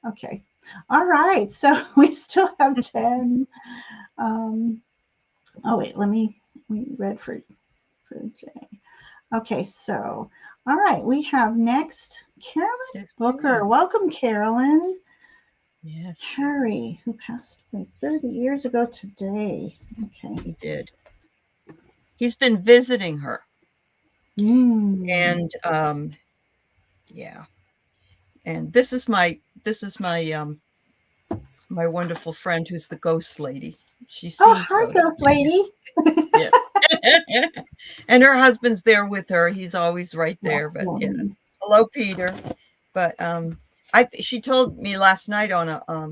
A: Okay. All right. So we still have 10. Oh wait, we read for Jay. Okay, so all right, we have next Carolyn Booker. Welcome, Carolyn.
B: Yes.
A: Harry, who passed away 30 years ago today. Okay.
B: He did. He's been visiting her. And and this is my my wonderful friend who's the ghost lady. She sees
A: hi, ghost lady.
B: Yeah. And her husband's there with her. He's always right there. But hello, Peter. But she told me last night on a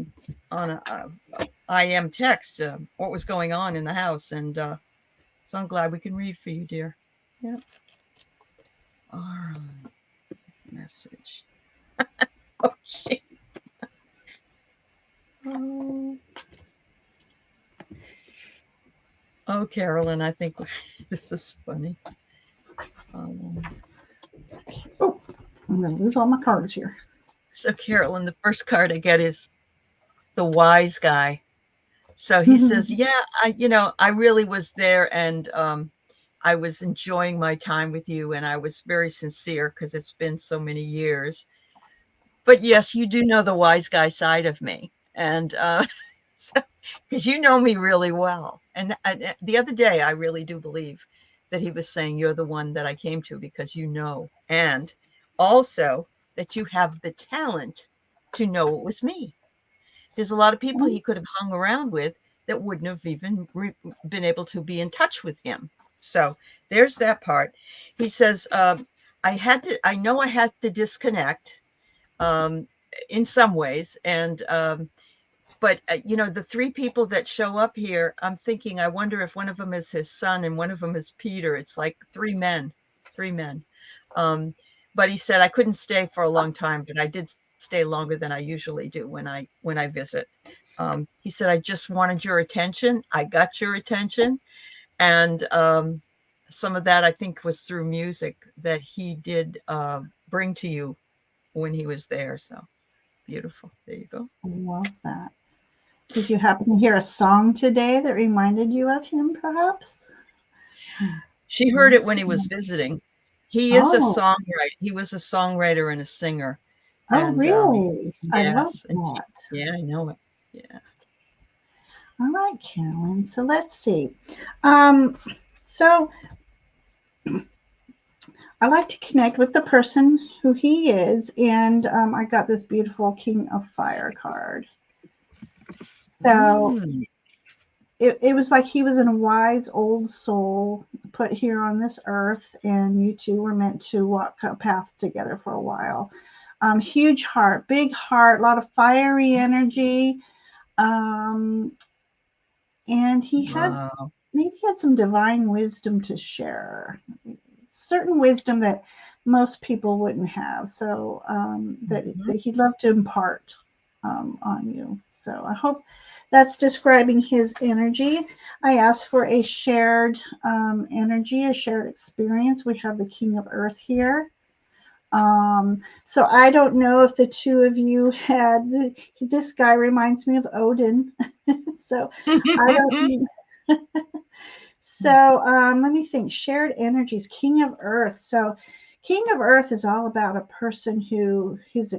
B: IM text what was going on in the house, and so I'm glad we can read for you, dear. Yeah. All right. Message. Oh, shit. Oh, Carolyn, I think this is funny.
A: I'm going to lose all my cards here.
B: So, Carolyn, the first card I get is the wise guy. So he says, I really was there, and I was enjoying my time with you, and I was very sincere because it's been so many years. But yes, you do know the wise guy side of me. And because you know me really well. And the other day, I really do believe that he was saying you're the one that I came to because you know. And also that you have the talent to know it was me. There's a lot of people he could have hung around with that wouldn't have even been able to be in touch with him. So there's that part. He says, I know I had to disconnect in some ways. And, but the three people that show up here, I'm thinking, I wonder if one of them is his son and one of them is Peter. It's like three men. But he said I couldn't stay for a long time, but I did stay longer than I usually do when I visit. He said, I just wanted your attention. I got your attention. And some of that, I think, was through music that he did bring to you when he was there. So beautiful. There you go.
A: I love that. Did you happen to hear a song today that reminded you of him, perhaps?
B: She heard it when he was visiting. He is a songwriter. He was a songwriter and a singer.
A: Oh, and, really? I love that.
B: Yeah, I know it. Yeah.
A: All right, Carolyn. So let's see. So I like to connect with the person who he is, and I got this beautiful King of Fire card. So it was like he was a wise old soul put here on this earth, and you two were meant to walk a path together for a while. Huge heart, big heart, a lot of fiery energy. And he had maybe had some divine wisdom to share, certain wisdom that most people wouldn't have. So that he'd love to impart on you. So I hope that's describing his energy. I asked for a shared energy, a shared experience. We have the King of Earth here. So I don't know if the two of you had, this guy reminds me of Odin. So I don't So let me think. Shared energies, King of Earth. So King of Earth is all about a person who he's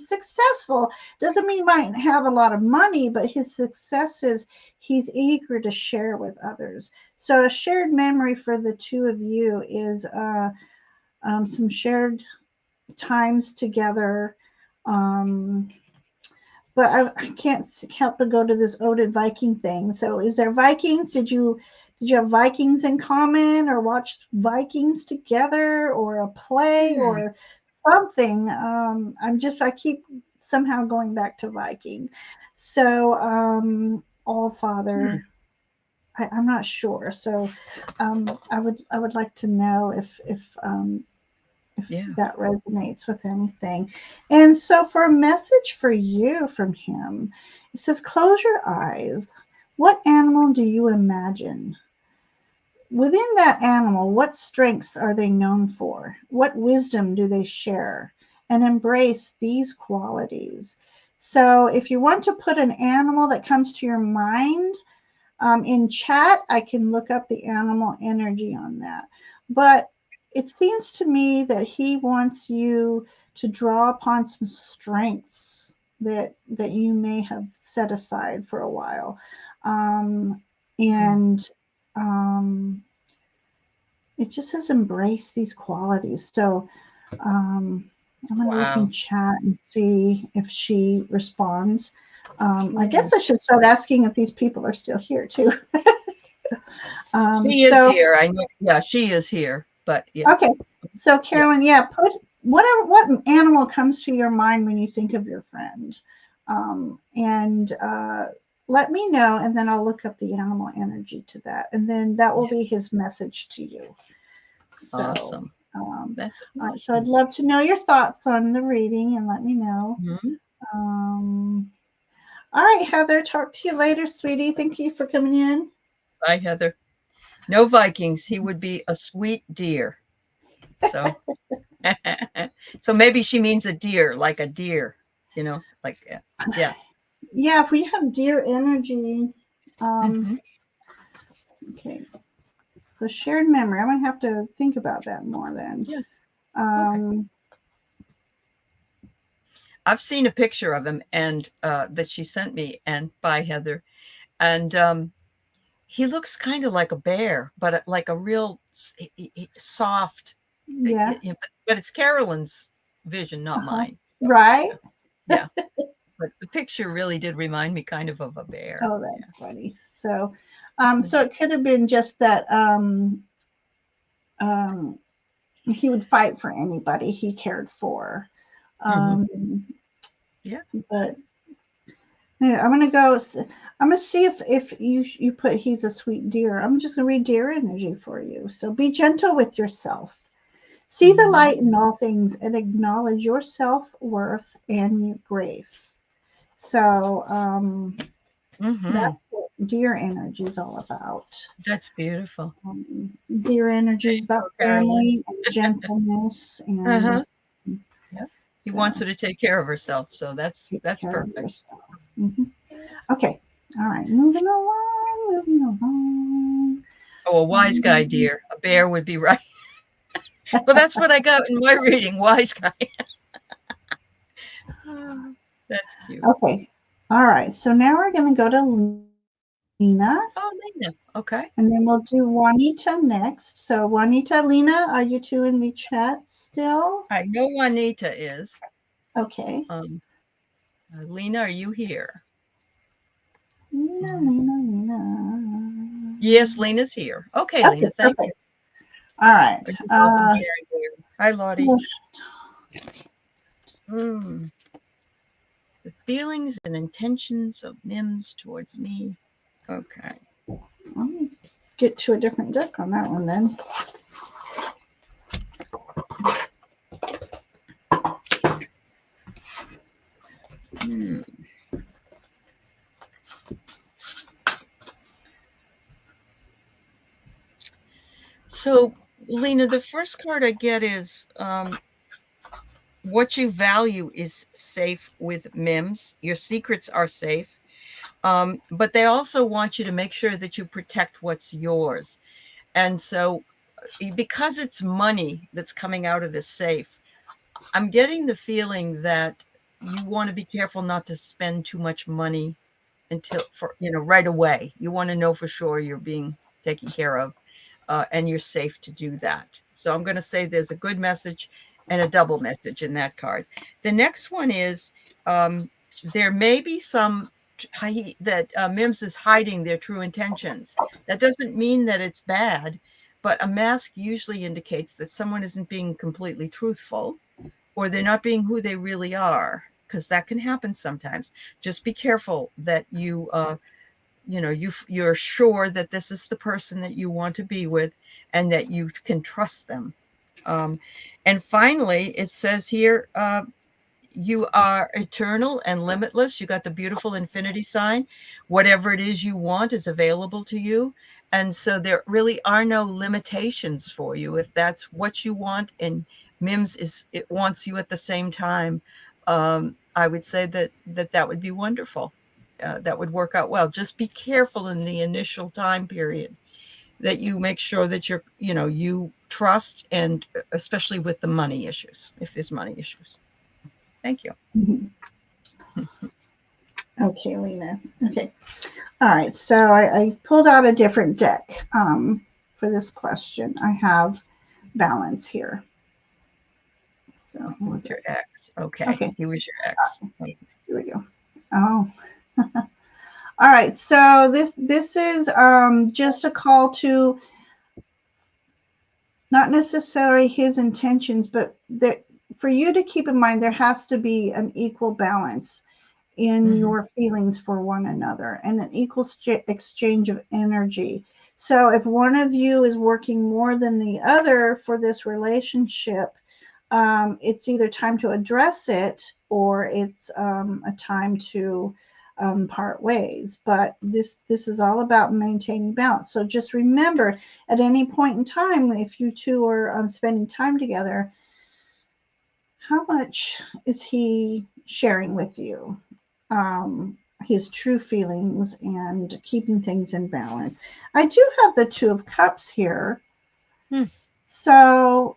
A: successful. Doesn't mean he might have a lot of money, but his success is he's eager to share with others. So a shared memory for the two of you is some shared times together. But I can't help but go to this Odin Viking thing. So is there Vikings? Did you have Vikings in common, or watch Vikings together, or a play or something? I keep somehow going back to Viking. So All Father, I'm not sure. So I would like to know if that resonates with anything. And so for a message for you from him, it says, close your eyes. What animal do you imagine? Within that animal, what strengths are they known for? What wisdom do they share? And embrace these qualities. So if you want to put an animal that comes to your mind in chat, I can look up the animal energy on that. But it seems to me that he wants you to draw upon some strengths that you may have set aside for a while. It just says embrace these qualities. So I'm going to look in chat and see if she responds. I guess I should start asking if these people are still here too.
B: She is here. I know. Yeah, she is here. But yeah.
A: Okay. So Carolyn, put what animal comes to your mind when you think of your friend, and let me know, and then I'll look up the animal energy to that, and then that will be his message to you. So,
B: awesome. That's awesome.
A: All right, so I'd love to know your thoughts on the reading, and let me know. All right, Heather, talk to you later, sweetie. Thank you for coming in.
B: Bye, Heather. No Vikings. He would be a sweet deer. So, so maybe she means a deer, like a deer, like, yeah.
A: Yeah, if we have deer energy. Okay. So shared memory. I'm going to have to think about that more then.
B: Yeah. I've seen a picture of him and that she sent me, and by Heather. And he looks kind of like a bear, but like a real soft.
A: Yeah.
B: But it's Carolyn's vision, not mine.
A: So, right.
B: Yeah. but the picture really did remind me kind of a bear.
A: Oh, that's funny. So, so it could have been just that he would fight for anybody he cared for.
B: Yeah.
A: But yeah, I'm gonna go. I'm gonna see if you put he's a sweet deer. I'm just gonna read deer energy for you. So be gentle with yourself. See the light in all things and acknowledge your self-worth and your grace. So that's what deer energy is all about.
B: That's beautiful.
A: Deer energy is about family and gentleness and
B: yeah. He wants her to take care of herself, so that's perfect.
A: Okay. All right. Moving along.
B: Oh, a wise guy deer. A bear would be right. Well, that's what I got in my reading. Wise guy. That's cute.
A: Okay. All right. So now we're going to go to Lena.
B: Oh, Lena. Okay.
A: And then we'll do Juanita next. So Juanita, Lena, are you two in the chat still?
B: I know Juanita is.
A: Okay.
B: Lena, are you here?
A: Lena.
B: Yes, Lena's here. Okay, Lena, thank you.
A: All right.
B: Hi, Lottie. The feelings and intentions of MIMS towards me. Okay.
A: I'll get to a different deck on that one then.
B: So, Lena, the first card I get is what you value is safe with MIMS. Your secrets are safe. But they also want you to make sure that you protect what's yours. And so because it's money that's coming out of this safe, I'm getting the feeling that you want to be careful not to spend too much money right away. You want to know for sure you're being taken care of and you're safe to do that. So I'm going to say there's a good message and a double message in that card. The next one is there may be some that MIMS is hiding their true intentions. That doesn't mean that it's bad, but a mask usually indicates that someone isn't being completely truthful or they're not being who they really are, because that can happen sometimes. Just be careful that you're sure that this is the person that you want to be with and that you can trust them. And finally, it says here, you are eternal and limitless. You got the beautiful infinity sign. Whatever it is you want is available to you. And so there really are no limitations for you. If that's what you want and MIMS it wants you at the same time, I would say that would be wonderful. That would work out well. Just be careful in the initial time period that you make sure that you trust, and especially with the money issues, if there's money issues. Thank you.
A: Okay, Lena. Okay. All right. So I pulled out a different deck for this question. I have balance here. So
B: with your ex. Okay. He was your ex.
A: Here we go. Oh. All right. So this is just a call to not necessarily his intentions, but for you to keep in mind, there has to be an equal balance in your feelings for one another and an equal exchange of energy. So if one of you is working more than the other for this relationship, it's either time to address it or it's a time to part ways. But this is all about maintaining balance. So just remember, at any point in time, if you two are spending time together, how much is he sharing with you? His true feelings and keeping things in balance. I do have the Two of Cups here. So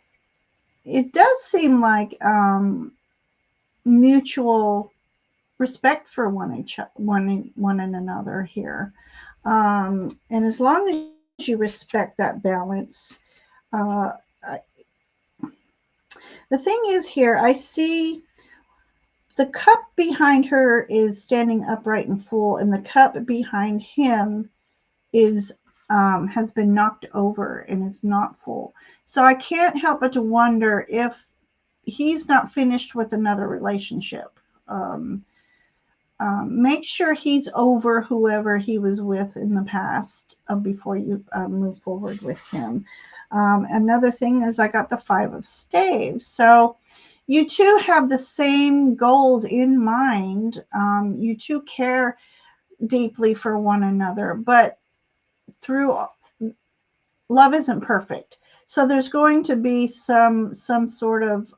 A: it does seem like mutual respect for one another here. And as long as you respect that balance, the thing is here, I see the cup behind her is standing upright and full, and the cup behind him is has been knocked over and is not full. So I can't help but to wonder if he's not finished with another relationship. Make sure he's over whoever he was with in the past before you move forward with him. Another thing is I got the 5 of staves. So you two have the same goals in mind. You two care deeply for one another, but through love isn't perfect. So there's going to be some sort of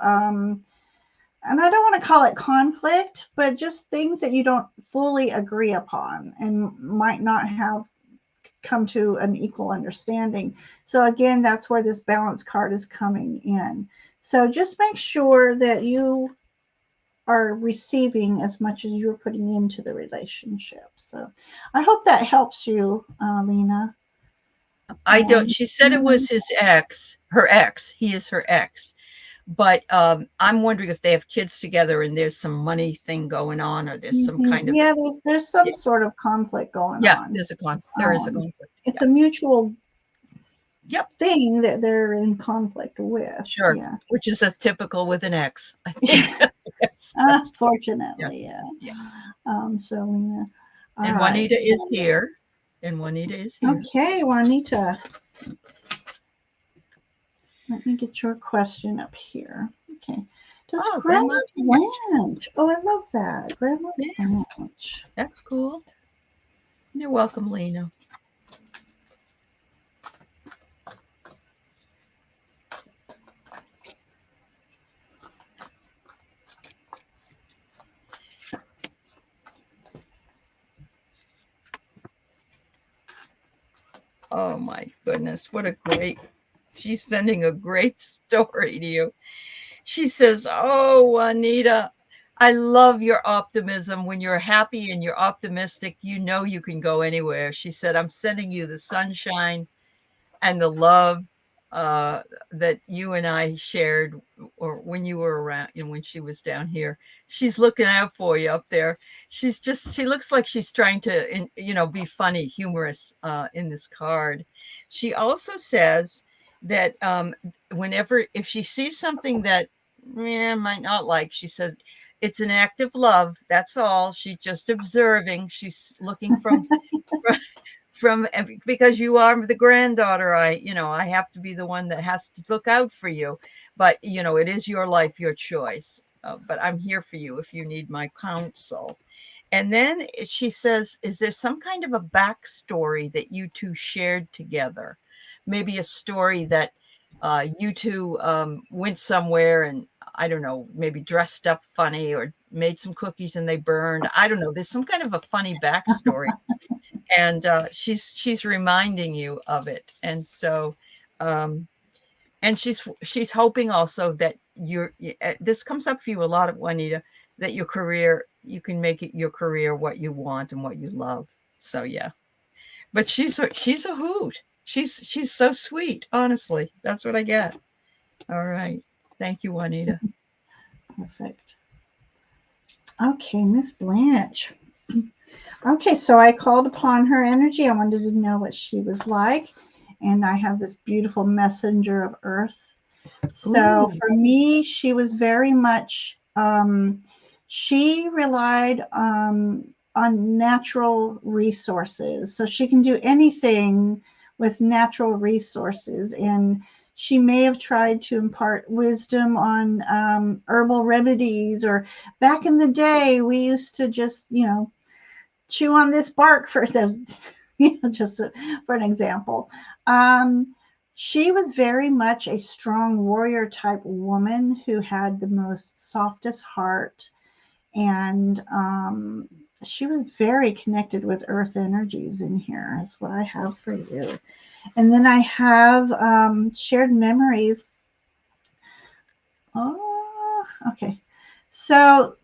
A: and I don't want to call it conflict, but just things that you don't fully agree upon and might not have come to an equal understanding. So again, that's where this balance card is coming in. So just make sure that you are receiving as much as you're putting into the relationship. So I hope that helps you, Lena.
B: I don't. She said it was his ex, her ex. He is her ex. But I'm wondering if they have kids together and there's some money thing going on, or there's some kind of
A: there's some sort of conflict going on.
B: Yeah, there is a conflict.
A: It's a mutual thing that they're in conflict with.
B: Sure. Yeah. Which is a typical with an ex, I think.
A: Unfortunately, so Lena.
B: And Juanita is here.
A: Okay, Juanita. Let me get your question up here. Okay. Does Grandma Blanche? Oh, I love that. Grandma Blanche.
B: That's cool. You're welcome, Lena. Oh my goodness, what a great, she's sending a great story to you. She says, oh, Juanita, I love your optimism. When you're happy and you're optimistic, you know you can go anywhere. She said, I'm sending you the sunshine and the love that you and I shared, or when you were around, when she was down here. She's looking out for you up there. She looks like she's trying to, be funny, humorous in this card. She also says that if she sees something that might not like, she said, it's an act of love. That's all. She's just observing. She's looking from because you are the granddaughter. I have to be the one that has to look out for you, but it is your life, your choice. But I'm here for you if you need my counsel. And then she says, is there some kind of a backstory that you two shared together? Maybe a story that you two went somewhere and, I don't know, maybe dressed up funny or made some cookies and they burned. I don't know. There's some kind of a funny backstory. And she's reminding you of it. And so, and she's hoping also that this comes up for you a lot, Juanita, that your career, you can make it your career what you want and what you love. So yeah, but she's a hoot. She's so sweet. Honestly, that's what I get. All right, thank you, Juanita.
A: Perfect. Okay, Miss Blanche. Okay, so I called upon her energy. I wanted to know what she was like. And I have this beautiful messenger of earth. So for me, she was very much, she relied on natural resources. So she can do anything with natural resources. And she may have tried to impart wisdom on herbal remedies, or back in the day, we used to just, chew on this bark for those, just for an example. She was very much a strong warrior type woman who had the most softest heart, and she was very connected with earth energies in here. That's what I have for you. And then I have shared memories. Oh, okay. So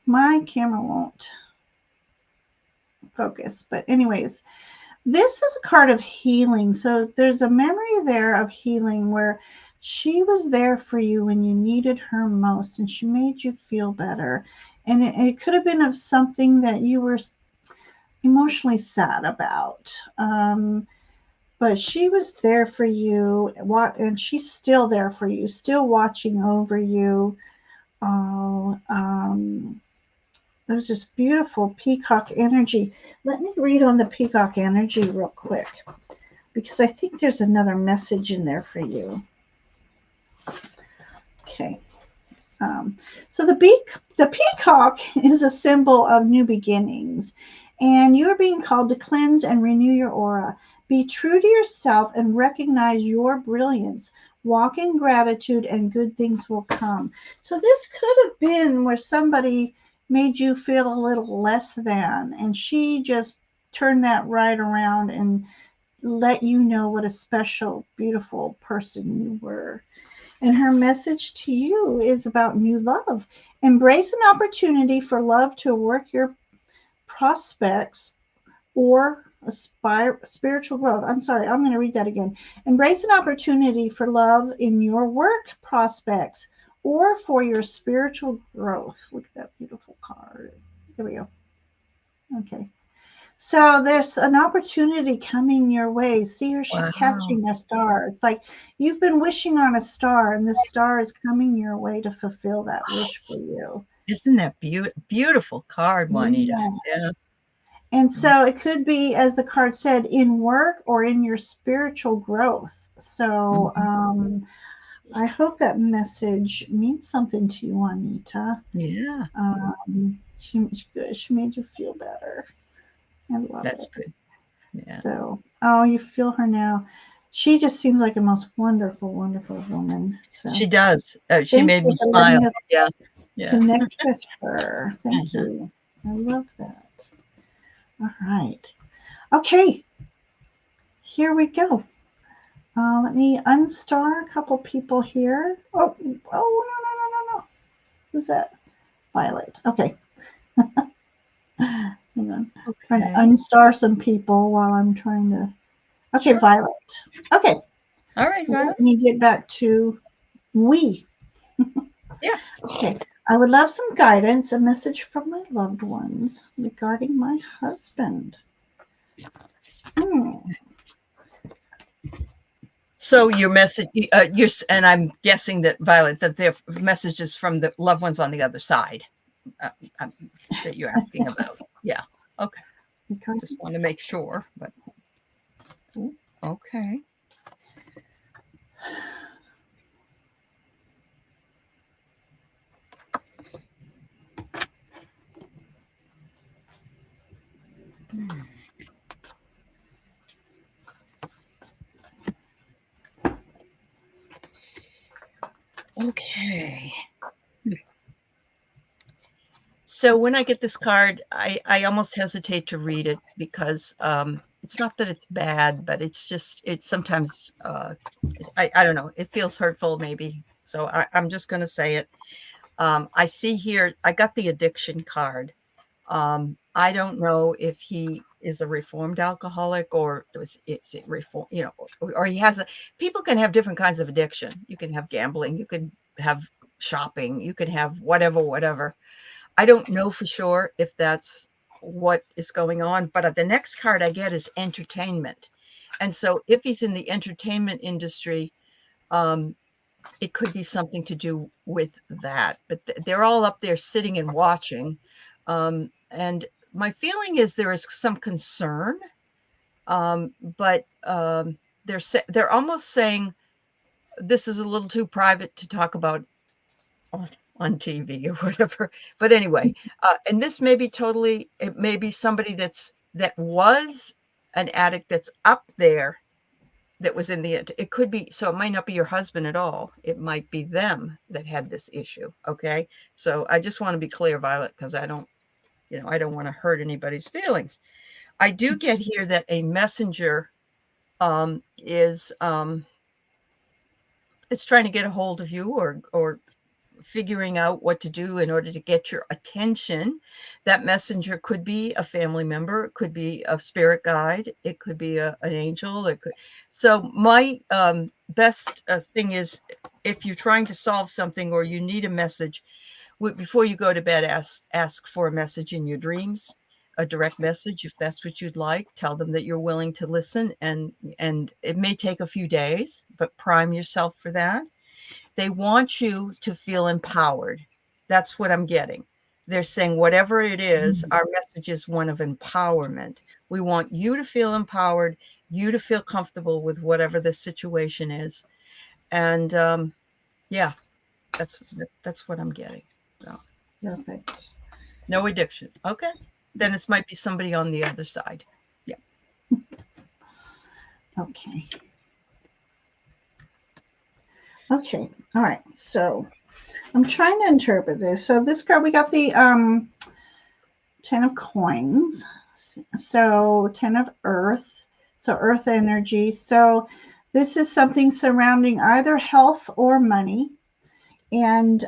A: my camera won't focus, but anyways, this is a card of healing. So there's a memory there of healing where she was there for you when you needed her most, and she made you feel better. And it could have been of something that you were emotionally sad about. But she was there for you, and she's still there for you, still watching over you. Oh, there's just beautiful peacock energy. Let me read on the peacock energy real quick, because I think there's another message in there for you. Okay. So the peacock is a symbol of new beginnings, and you're being called to cleanse and renew your aura. Be true to yourself and recognize your brilliance. Walk in gratitude, and good things will come. So this could have been where somebody made you feel a little less than, and she just turned that right around and let you know what a special, beautiful person you were. And her message to you is about new love. Embrace an opportunity for love to work your prospects or spiritual growth. I'm sorry, I'm going to read that again. Embrace an opportunity for love in your work prospects or for your spiritual growth. Look at that beautiful card. Here we go. Okay. So there's an opportunity coming your way. See her, she's catching a star. It's like you've been wishing on a star, and this star is coming your way to fulfill that wish for you.
B: Isn't that beautiful card, Juanita? Yeah.
A: And so it could be, as the card said, in work or in your spiritual growth. So I hope that message means something to you, Juanita.
B: Yeah.
A: She made you feel better. I love
B: That's
A: it.
B: good. Yeah.
A: So, you feel her now. She just seems like a most wonderful, wonderful woman. So
B: she does. She made me smile. Yeah.
A: Connect with her. Thank you. I love that. All right. Okay. Here we go. Let me unstar a couple people here. Oh, no. Who's that? Violet. Okay. Hang on. Okay. Trying to unstar some people while I'm trying to. Okay, sure. Violet. Okay.
B: All right, Violet.
A: Let me get back to we.
B: Yeah.
A: Okay. I would love some guidance, a message from my loved ones regarding my husband.
B: So your message, and I'm guessing that, Violet, that their messages from the loved ones on the other side that you're asking about. Yeah. Okay. Just want to make sure, but okay. Okay. So when I get this card, I almost hesitate to read it because it's not that it's bad, but it's sometimes, I don't know, it feels hurtful maybe. So I'm just going to say it. I see here, I got the addiction card. I don't know if he is a reformed alcoholic or it's reform, or he has people can have different kinds of addiction. You can have gambling, you can have shopping, you can have whatever. I don't know for sure if that's what is going on, but the next card I get is entertainment. And so if he's in the entertainment industry, it could be something to do with that, but they're all up there sitting and watching. And my feeling is there is some concern, but they're almost saying this is a little too private to talk about on TV or whatever. But anyway, and this may be it may be somebody that was an addict that's up there that was in it could be, so it might not be your husband at all. It might be them that had this issue. Okay. So I just want to be clear, Violet, because I don't want to hurt anybody's feelings. I do get here that a messenger is trying to get a hold of you or figuring out what to do in order to get your attention. That messenger could be a family member, it could be a spirit guide, it could be an angel. So my best thing is, if you're trying to solve something or you need a message, before you go to bed, ask for a message in your dreams, a direct message, if that's what you'd like. Tell them that you're willing to listen, and it may take a few days, but prime yourself for that. They want you to feel empowered. That's what I'm getting. They're saying whatever it is, our message is one of empowerment. We want you to feel empowered, you to feel comfortable with whatever the situation is. And yeah, that's what I'm getting. So,
A: Perfect.
B: no addiction. Okay. Then it might be somebody on the other side. Yeah.
A: Okay. Okay. All right. So I'm trying to interpret this. So this card, we got the 10 of coins. So 10 of earth. So earth energy. So this is something surrounding either health or money. And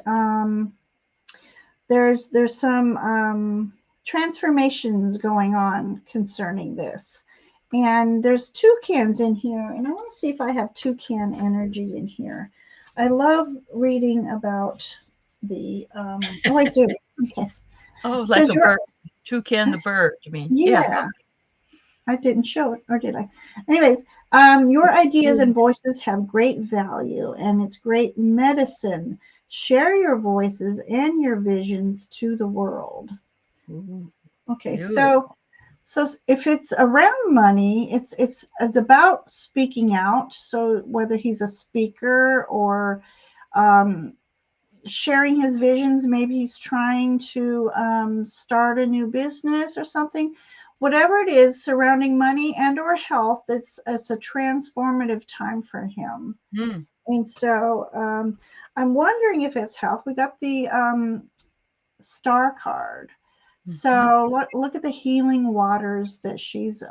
A: there's some transformations going on concerning this. And there's toucans in here. And I want to see if I have toucan energy in here. I love reading about the oh, I do. Okay.
B: Oh, like a bird. Toucan the bird, you mean?
A: Yeah. I didn't show it, or did I? Anyways, your ideas and voices have great value, and it's great medicine. Share your voices and your visions to the world. Okay, so if it's around money, it's about speaking out. So whether he's a speaker or sharing his visions, maybe he's trying to start a new business or something. Whatever it is surrounding money and or health, it's a transformative time for him. And so I'm wondering if it's health. We got the star card. So look at the healing waters that she's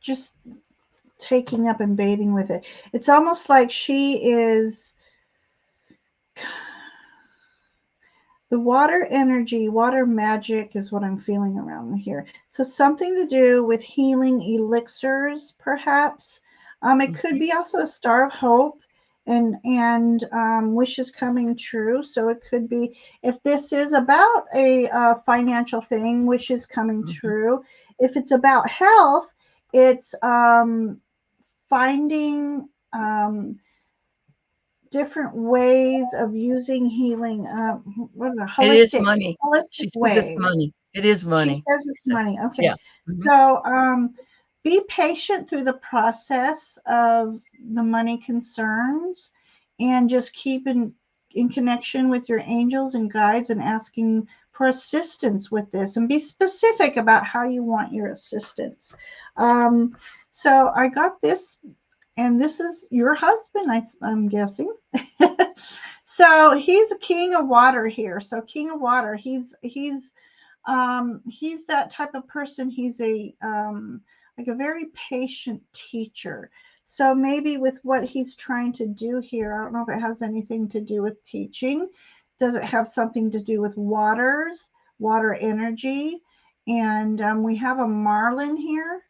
A: just taking up and bathing with it. It's almost like she is the water energy, water magic is what I'm feeling around here. So something to do with healing elixirs, perhaps. It could be also a star of hope and wishes coming true. So it could be, if this is about a financial thing, wishes coming true. If it's about health, it's finding different ways of using healing. Holistic,
B: it is money.
A: Holistic
B: she says
A: ways.
B: It's money. It is money.
A: She says it's money. Okay.
B: Yeah.
A: So be patient through the process of the money concerns, and just keep in connection with your angels and guides and asking for assistance with this, and be specific about how you want your assistance. So I got this, and this is your husband, I'm guessing. So he's a king of water here. So king of water, he's that type of person. He's a like a very patient teacher. So maybe with what he's trying to do here, I don't know if it has anything to do with teaching. Does it have something to do with waters, water energy? And we have a marlin here.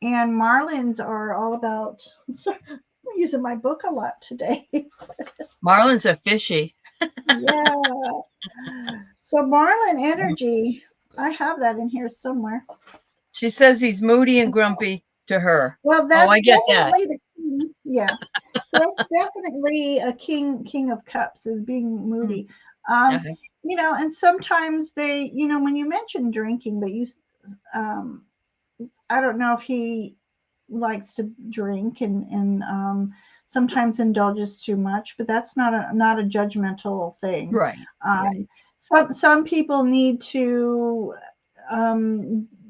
A: And marlins are all about, sorry, I'm using my book a lot today.
B: Marlins are fishy.
A: Yeah. So marlin energy, I have that in here somewhere.
B: She says he's moody and grumpy to her.
A: Well, that's
B: I get
A: definitely
B: that.
A: the king. Yeah. So that's definitely a king of cups, is being moody. You know, and sometimes they, you know, when you mention drinking, but you I don't know if he likes to drink and sometimes indulges too much, but that's not a judgmental thing.
B: Right.
A: Some people need to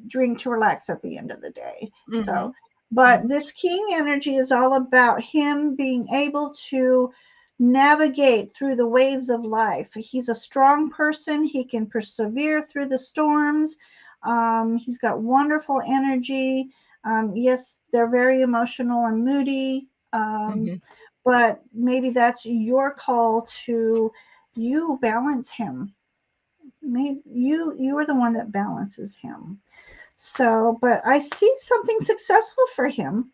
A: drink to relax at the end of the day. So, but this king energy is all about him being able to navigate through the waves of life. He's a strong person. He can persevere through the storms. He's got wonderful energy. Yes, they're very emotional and moody. But maybe that's your call to you balance him. Maybe you are the one that balances him. So, but I see something successful for him.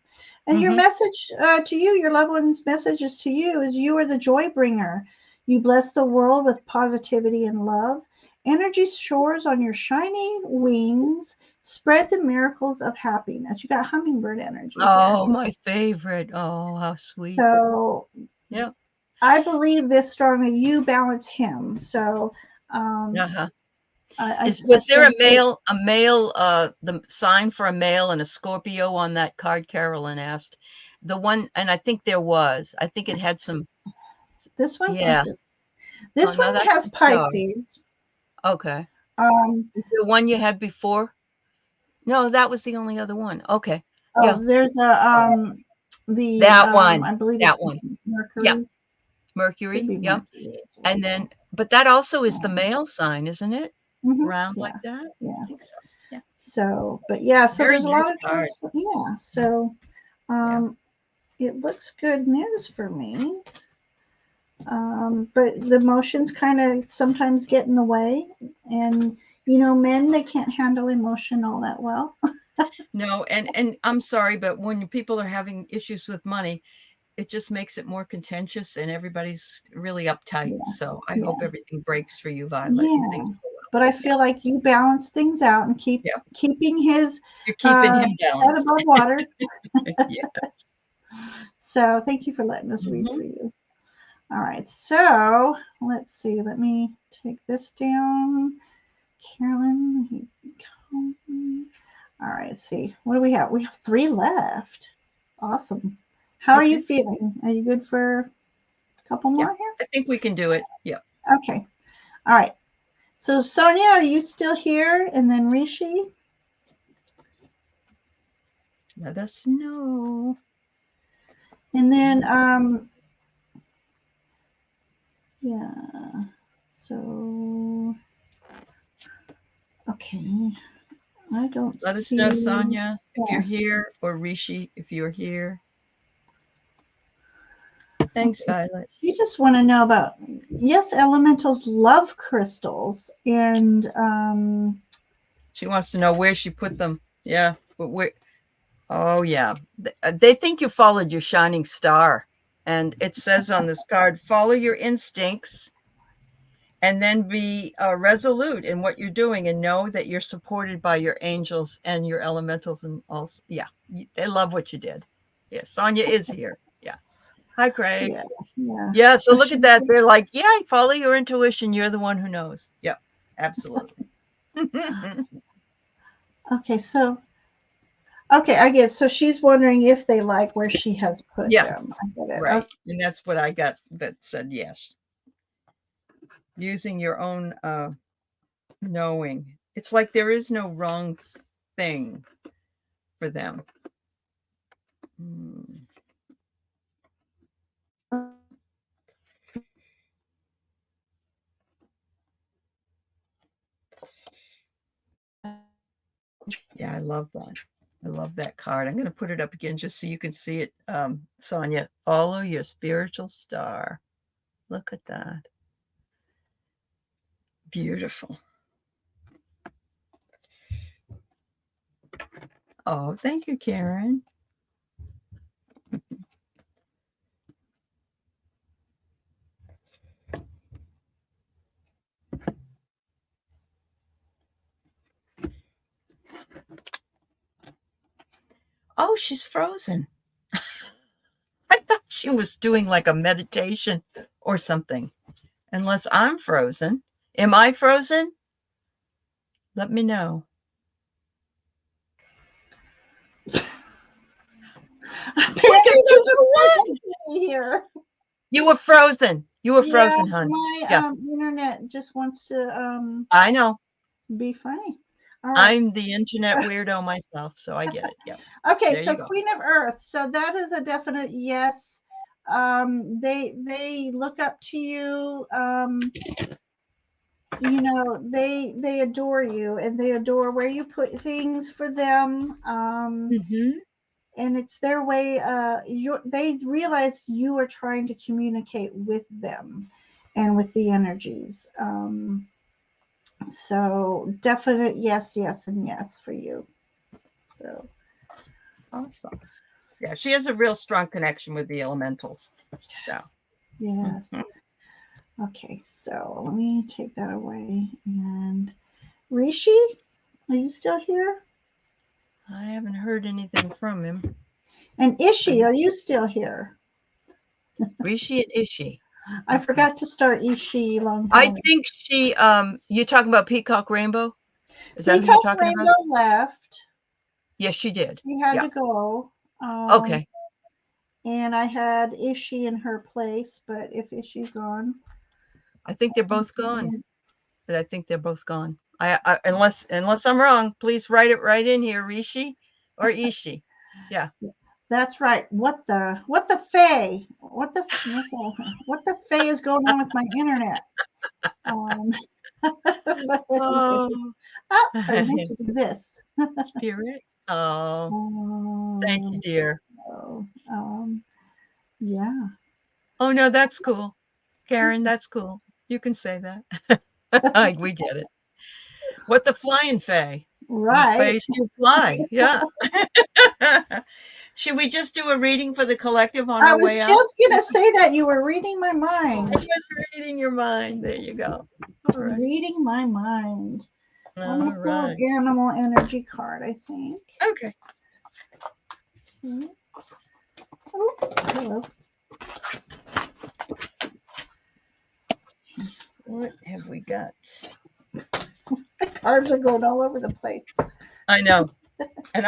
A: And your message to you, your loved one's messages to you is you are the joy bringer. You bless the world with positivity and love. Energy soars on your shiny wings. Spread the miracles of happiness. You got hummingbird energy here.
B: Oh, my favorite. Oh, how sweet.
A: So
B: yeah.
A: I believe this strongly. You balance him. So
B: was there a male, the sign for a male and a Scorpio on that card? Carolyn asked. The one, and I think there was. I think it had some.
A: This one?
B: Yeah.
A: This one has Pisces.
B: Okay.
A: Is
B: the one you had before? No, that was the only other one. Okay.
A: Oh,
B: yeah.
A: There's a
B: that one.
A: I believe
B: that
A: it's
B: one.
A: Mercury.
B: Yeah. Mercury. Yeah.
A: Well.
B: And then, but that also is the male sign, isn't it? Round like that.
A: Yeah.
B: I think so. Yeah.
A: So, but yeah, so
B: Very
A: there's
B: nice
A: a lot of
B: card.
A: yeah. So, it looks good news for me. But the emotions kind of sometimes get in the way, and men, they can't handle emotion all that well.
B: No, and I'm sorry, but when people are having issues with money, it just makes it more contentious, and everybody's really uptight. So I hope everything breaks for you, Violet.
A: Yeah, but I feel like you balance things out and keeping his
B: You're keeping him balanced.
A: head above water.
B: Yeah.
A: So thank you for letting us read for you. All right, so let's see. Let me take this down. Carolyn. All right, let's see. What do we have? We have 3 left. Awesome. How are you feeling? Are you good for a couple more here?
B: I think we can do it. Yeah.
A: Okay. All right. So Sonia, are you still here? And then Rishi?
B: Let us know.
A: And then yeah. So okay. I don't
B: Let us know, Sonia, if you're here, or Rishi, if you're here. Thanks, Violet.
A: You just want to know about, yes, elementals love crystals, and
B: she wants to know where she put them. Yeah, but where? Oh yeah, they think you followed your shining star, and it says on this card, follow your instincts, and then be resolute in what you're doing, and know that you're supported by your angels and your elementals, and also, they love what you did. Yeah, Sonia is here. Yeah. Hi, Craig. Yeah. So look at that. They're like, follow your intuition. You're the one who knows. Yep. Absolutely.
A: Okay. So, I guess, so she's wondering if they like where she has put them. I get it.
B: Right. Okay. And that's what I got that said yes. Using your own knowing. It's like there is no wrong thing for them. Yeah, I love that. I love that card. I'm going to put it up again just so you can see it. Sonia, follow your spiritual star. Look at that. Beautiful. Oh, thank you, Karen. Oh, she's frozen. I thought she was doing like a meditation or something. Unless I'm frozen. Am I frozen? Let me know.
A: Here.
B: You were frozen. You were frozen, hon.
A: My internet just wants to
B: I know.
A: Be funny. All right.
B: I'm the internet weirdo myself, so I get it. Yeah.
A: Okay, so Queen of Earth. So that is a definite yes. They look up to you. They adore you, and they adore where you put things for them. And it's their way. They realize you are trying to communicate with them and with the energies. So definite yes, and yes for you. So
B: awesome. Yeah, she has a real strong connection with the elementals. So
A: Yes. Okay, so let me take that away. And Rishi, are you still here?
B: I haven't heard anything from him.
A: And Ishi, are you still here?
B: Rishi and Ishi.
A: I forgot to start Ishi long
B: I
A: time.
B: think she you talking about Peacock Rainbow? Is that who you're
A: Peacock
B: talking
A: Rainbow
B: about?
A: left.
B: Yes, she did.
A: She had
B: Yeah.
A: to go.
B: Okay.
A: And I had Ishi in her place, but if Ishi's gone,
B: I think they're both gone. I think they're both gone. I unless I'm wrong, please write it right in here, Rishi or Ishi. Yeah.
A: That's right. What the Fae? What the Fae is going on with my internet?
B: Oh.
A: I meant to do this.
B: Spirit. Oh, thank you, dear.
A: Yeah.
B: Oh no, that's cool. Karen, that's cool. You can say that. We get it. What the flying Fae?
A: Right.
B: Faes do fly. Yeah. Should we just do a reading for the collective on our way out?
A: I was just going to say that you were reading my mind.
B: I was reading your mind. There you go.
A: All right. Reading my mind. I'm going to pull an animal energy card, I think.
B: Okay.
A: Oh, hello.
B: What have we got?
A: The cards are going all over the place.
B: I know. And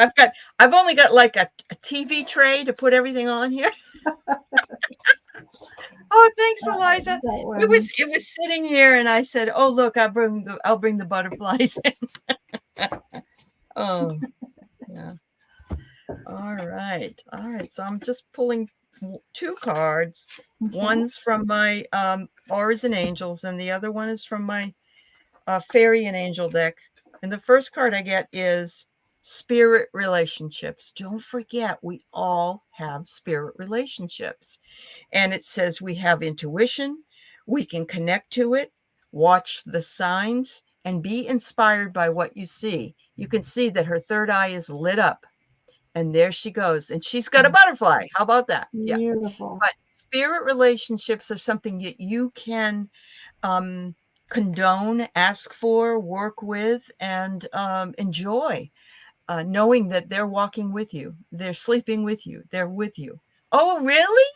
B: I've only got like a TV tray to put everything on here. Oh, thanks, Eliza. It was sitting here, and I said, "Oh, look, I'll bring the butterflies in." Oh, yeah. All right. So I'm just pulling 2 cards. Okay. One's from my Auras and Angels, and the other one is from my Fairy and Angel deck. And the first card I get is spirit relationships. Don't forget, we all have spirit relationships. And it says we have intuition, we can connect to it, watch the signs, and be inspired by what you see. You can see that her third eye is lit up. And there she goes. And she's got a butterfly. How about that?
A: Beautiful.
B: Yeah. But spirit relationships are something that you can condone, ask for, work with, and enjoy, knowing that they're walking with you. They're sleeping with you. They're with you. Oh, really?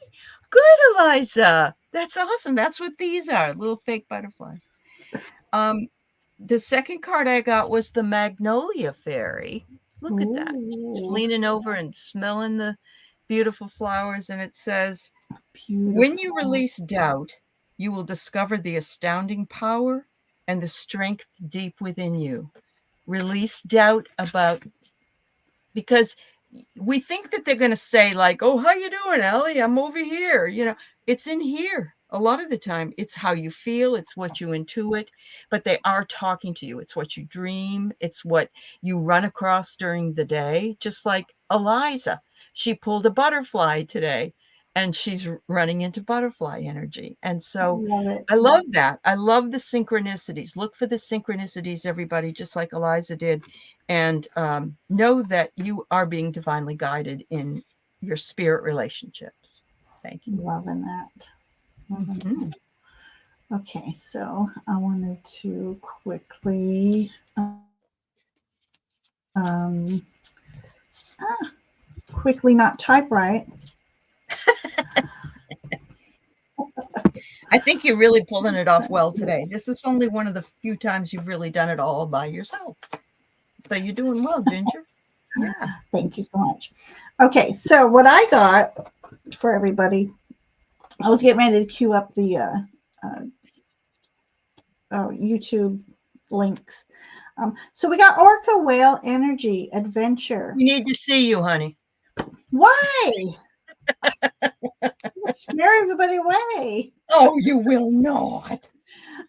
B: Good, Eliza. That's awesome. That's what these are, little fake butterflies. The second card I got was the Magnolia Fairy. Look at that. She's leaning over and smelling the beautiful flowers. And it says, when you release doubt, you will discover the astounding power and the strength deep within you. Release doubt because we think that they're going to say like, oh, how you doing, Aley? I'm over here. It's in here. A lot of the time, it's how you feel. It's what you intuit, but they are talking to you. It's what you dream. It's what you run across during the day. Just like Eliza, she pulled a butterfly today and she's running into butterfly energy. And so I love that. I love the synchronicities. Look for the synchronicities, everybody, just like Eliza did. And know that you are being divinely guided in your spirit relationships. Thank you.
A: Loving that. Okay, so I wanted to quickly not type right.
B: I think you're really pulling it off well today. This is only one of the few times you've really done it all by yourself. So you're doing well, Ginger. Yeah.
A: Thank you so much. Okay, so what I got for everybody, I was getting ready to queue up the YouTube links. So we got Orca Whale Energy Adventure.
B: We need to see you, honey.
A: Why? Scare everybody away.
B: Oh, you will not.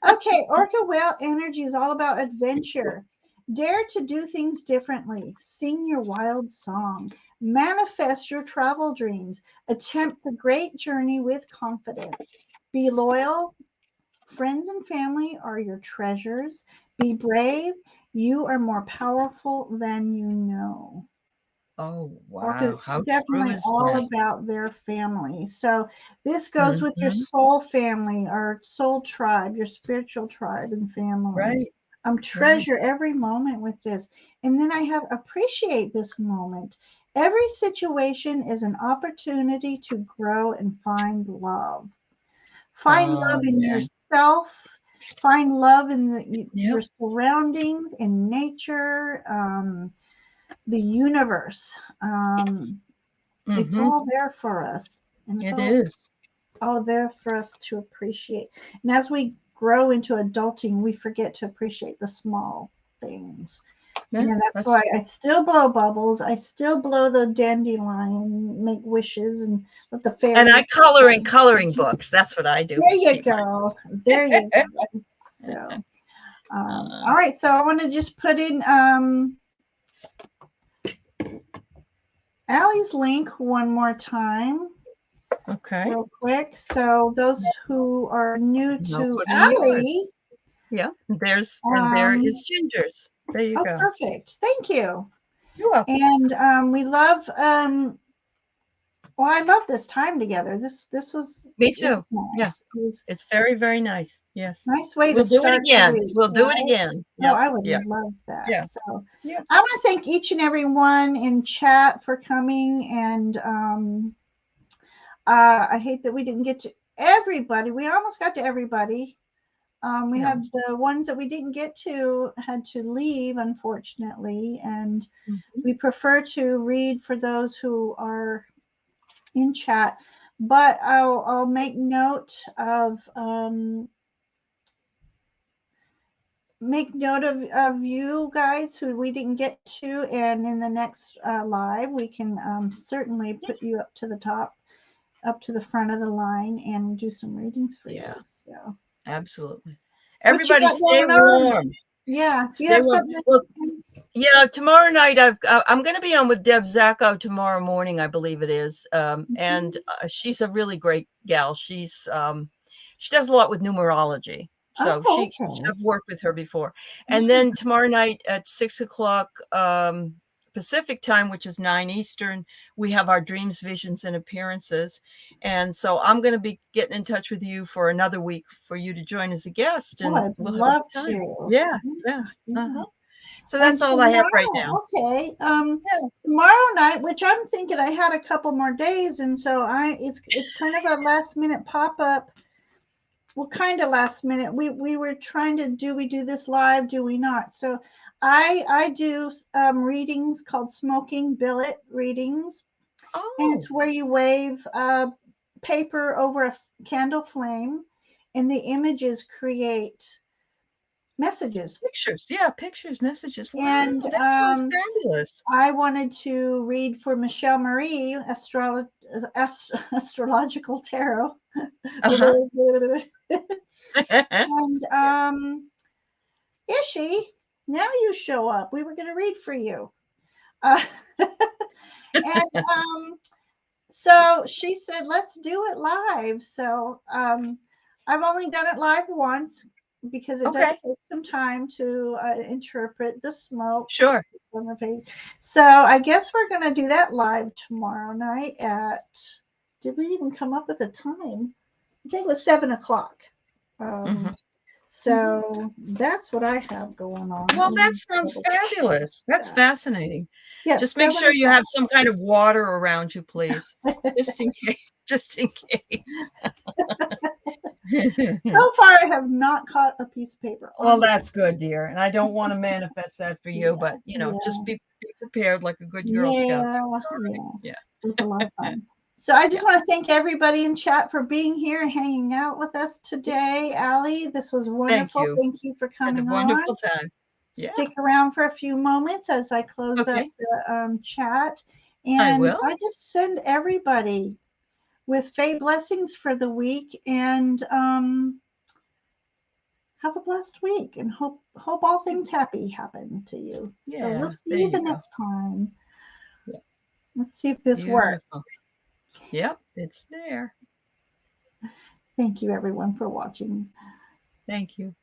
A: Okay, Orca Whale Energy is all about adventure. Dare to do things differently. Sing your wild song. Manifest your travel dreams. Attempt the great journey with confidence. Be loyal. Friends and family are your treasures. Be brave. You are more powerful than you know.
B: Oh,
A: Talk
B: wow. How true
A: definitely
B: is
A: all
B: that?
A: about their family. So this goes with your soul family or soul tribe, your spiritual tribe and family.
B: Right.
A: Treasure every moment with this. And then I have appreciate this moment. Every situation is an opportunity to grow and find love. Find love in
B: Yeah.
A: yourself. Find love in your
B: Yep.
A: surroundings, in nature, the universe. It's all there for us. And it's
B: It is.
A: all there for us to appreciate. And as we grow into adulting, we forget to appreciate the small things.
B: Yeah,
A: And that's why I still blow bubbles. I still blow the dandelion, make wishes, and let the fairies.
B: And I color in coloring books. That's what I do.
A: There you go. There you go. So, all right. So I want to just put in Aley's link one more time.
B: Okay.
A: Real quick. So those who are new to Aley.
B: Yeah. There is Ginger's. There you go.
A: Perfect. Thank you.
B: You're welcome.
A: And we love well, I love this time together. This was
B: me too.
A: Nice.
B: Yeah. It's very, very nice. Yes.
A: Nice way
B: to start
A: do it
B: again.
A: Week,
B: we'll do it again.
A: Oh, I would love that.
B: Yeah.
A: So I want to thank each and every one in chat for coming. And I hate that we didn't get to everybody. We almost got to everybody. We had the ones that we didn't get to had to leave, unfortunately. And we prefer to read for those who are in chat. But I'll make note of you guys who we didn't get to, and in the next live we can certainly put you up to the top, up to the front of the line, and do some readings for you. So
B: absolutely, everybody stay warm.
A: Yeah, do you
B: stay
A: have
B: warm.
A: something?
B: Well, yeah, tomorrow night I'm going to be on with Deb Zacko tomorrow morning, I believe it is, and she's a really great gal. She does a lot with numerology. So I've worked with her before. And then tomorrow night at 6:00 Pacific time, which is 9 Eastern, we have our dreams, visions, and appearances. And so I'm going to be getting in touch with you for another week for you to join as a guest. And
A: I'd love to.
B: Yeah. So that's all I have right now.
A: Okay. Tomorrow night, which I'm thinking I had a couple more days, and so it's kind of a last minute pop up. Well, kind of last minute. We were trying to do we do this live? Do we not? So I do readings called smoking billet readings, and it's where you wave paper over a candle flame, and the images create messages,
B: pictures, messages. Wow,
A: and
B: that sounds fabulous.
A: I wanted to read for Michelle Marie, astrological tarot. And Ishi, now you show up. We were going to read for you. And so she said, let's do it live. So I've only done it live once because it does take some time to interpret the smoke.
B: Sure.
A: On the page. So I guess we're going to do that live tomorrow night at, did we even come up with a time? I think it was 7:00. So that's what I have going on.
B: Well, that sounds fabulous. That's fascinating.
A: Yeah,
B: just make sure you have some kind of water around you, please. Just in case. Just in case.
A: So far, I have not caught a piece of paper.
B: Well, that's good, dear. And I don't want to manifest that for you, but just be prepared like a good Girl Scout.
A: Yeah. It was a lot of fun. So I just want to thank everybody in chat for being here and hanging out with us today. Aley, this was wonderful. Thank you for coming on.
B: Wonderful time.
A: Stick around for a few moments as I close up the chat. And I just send everybody with Faye blessings for the week, and have a blessed week, and hope all things happy happen to you. So we'll see you the next time. Let's see if this works.
B: Yep, it's there.
A: Thank you, everyone, for watching.
B: Thank you.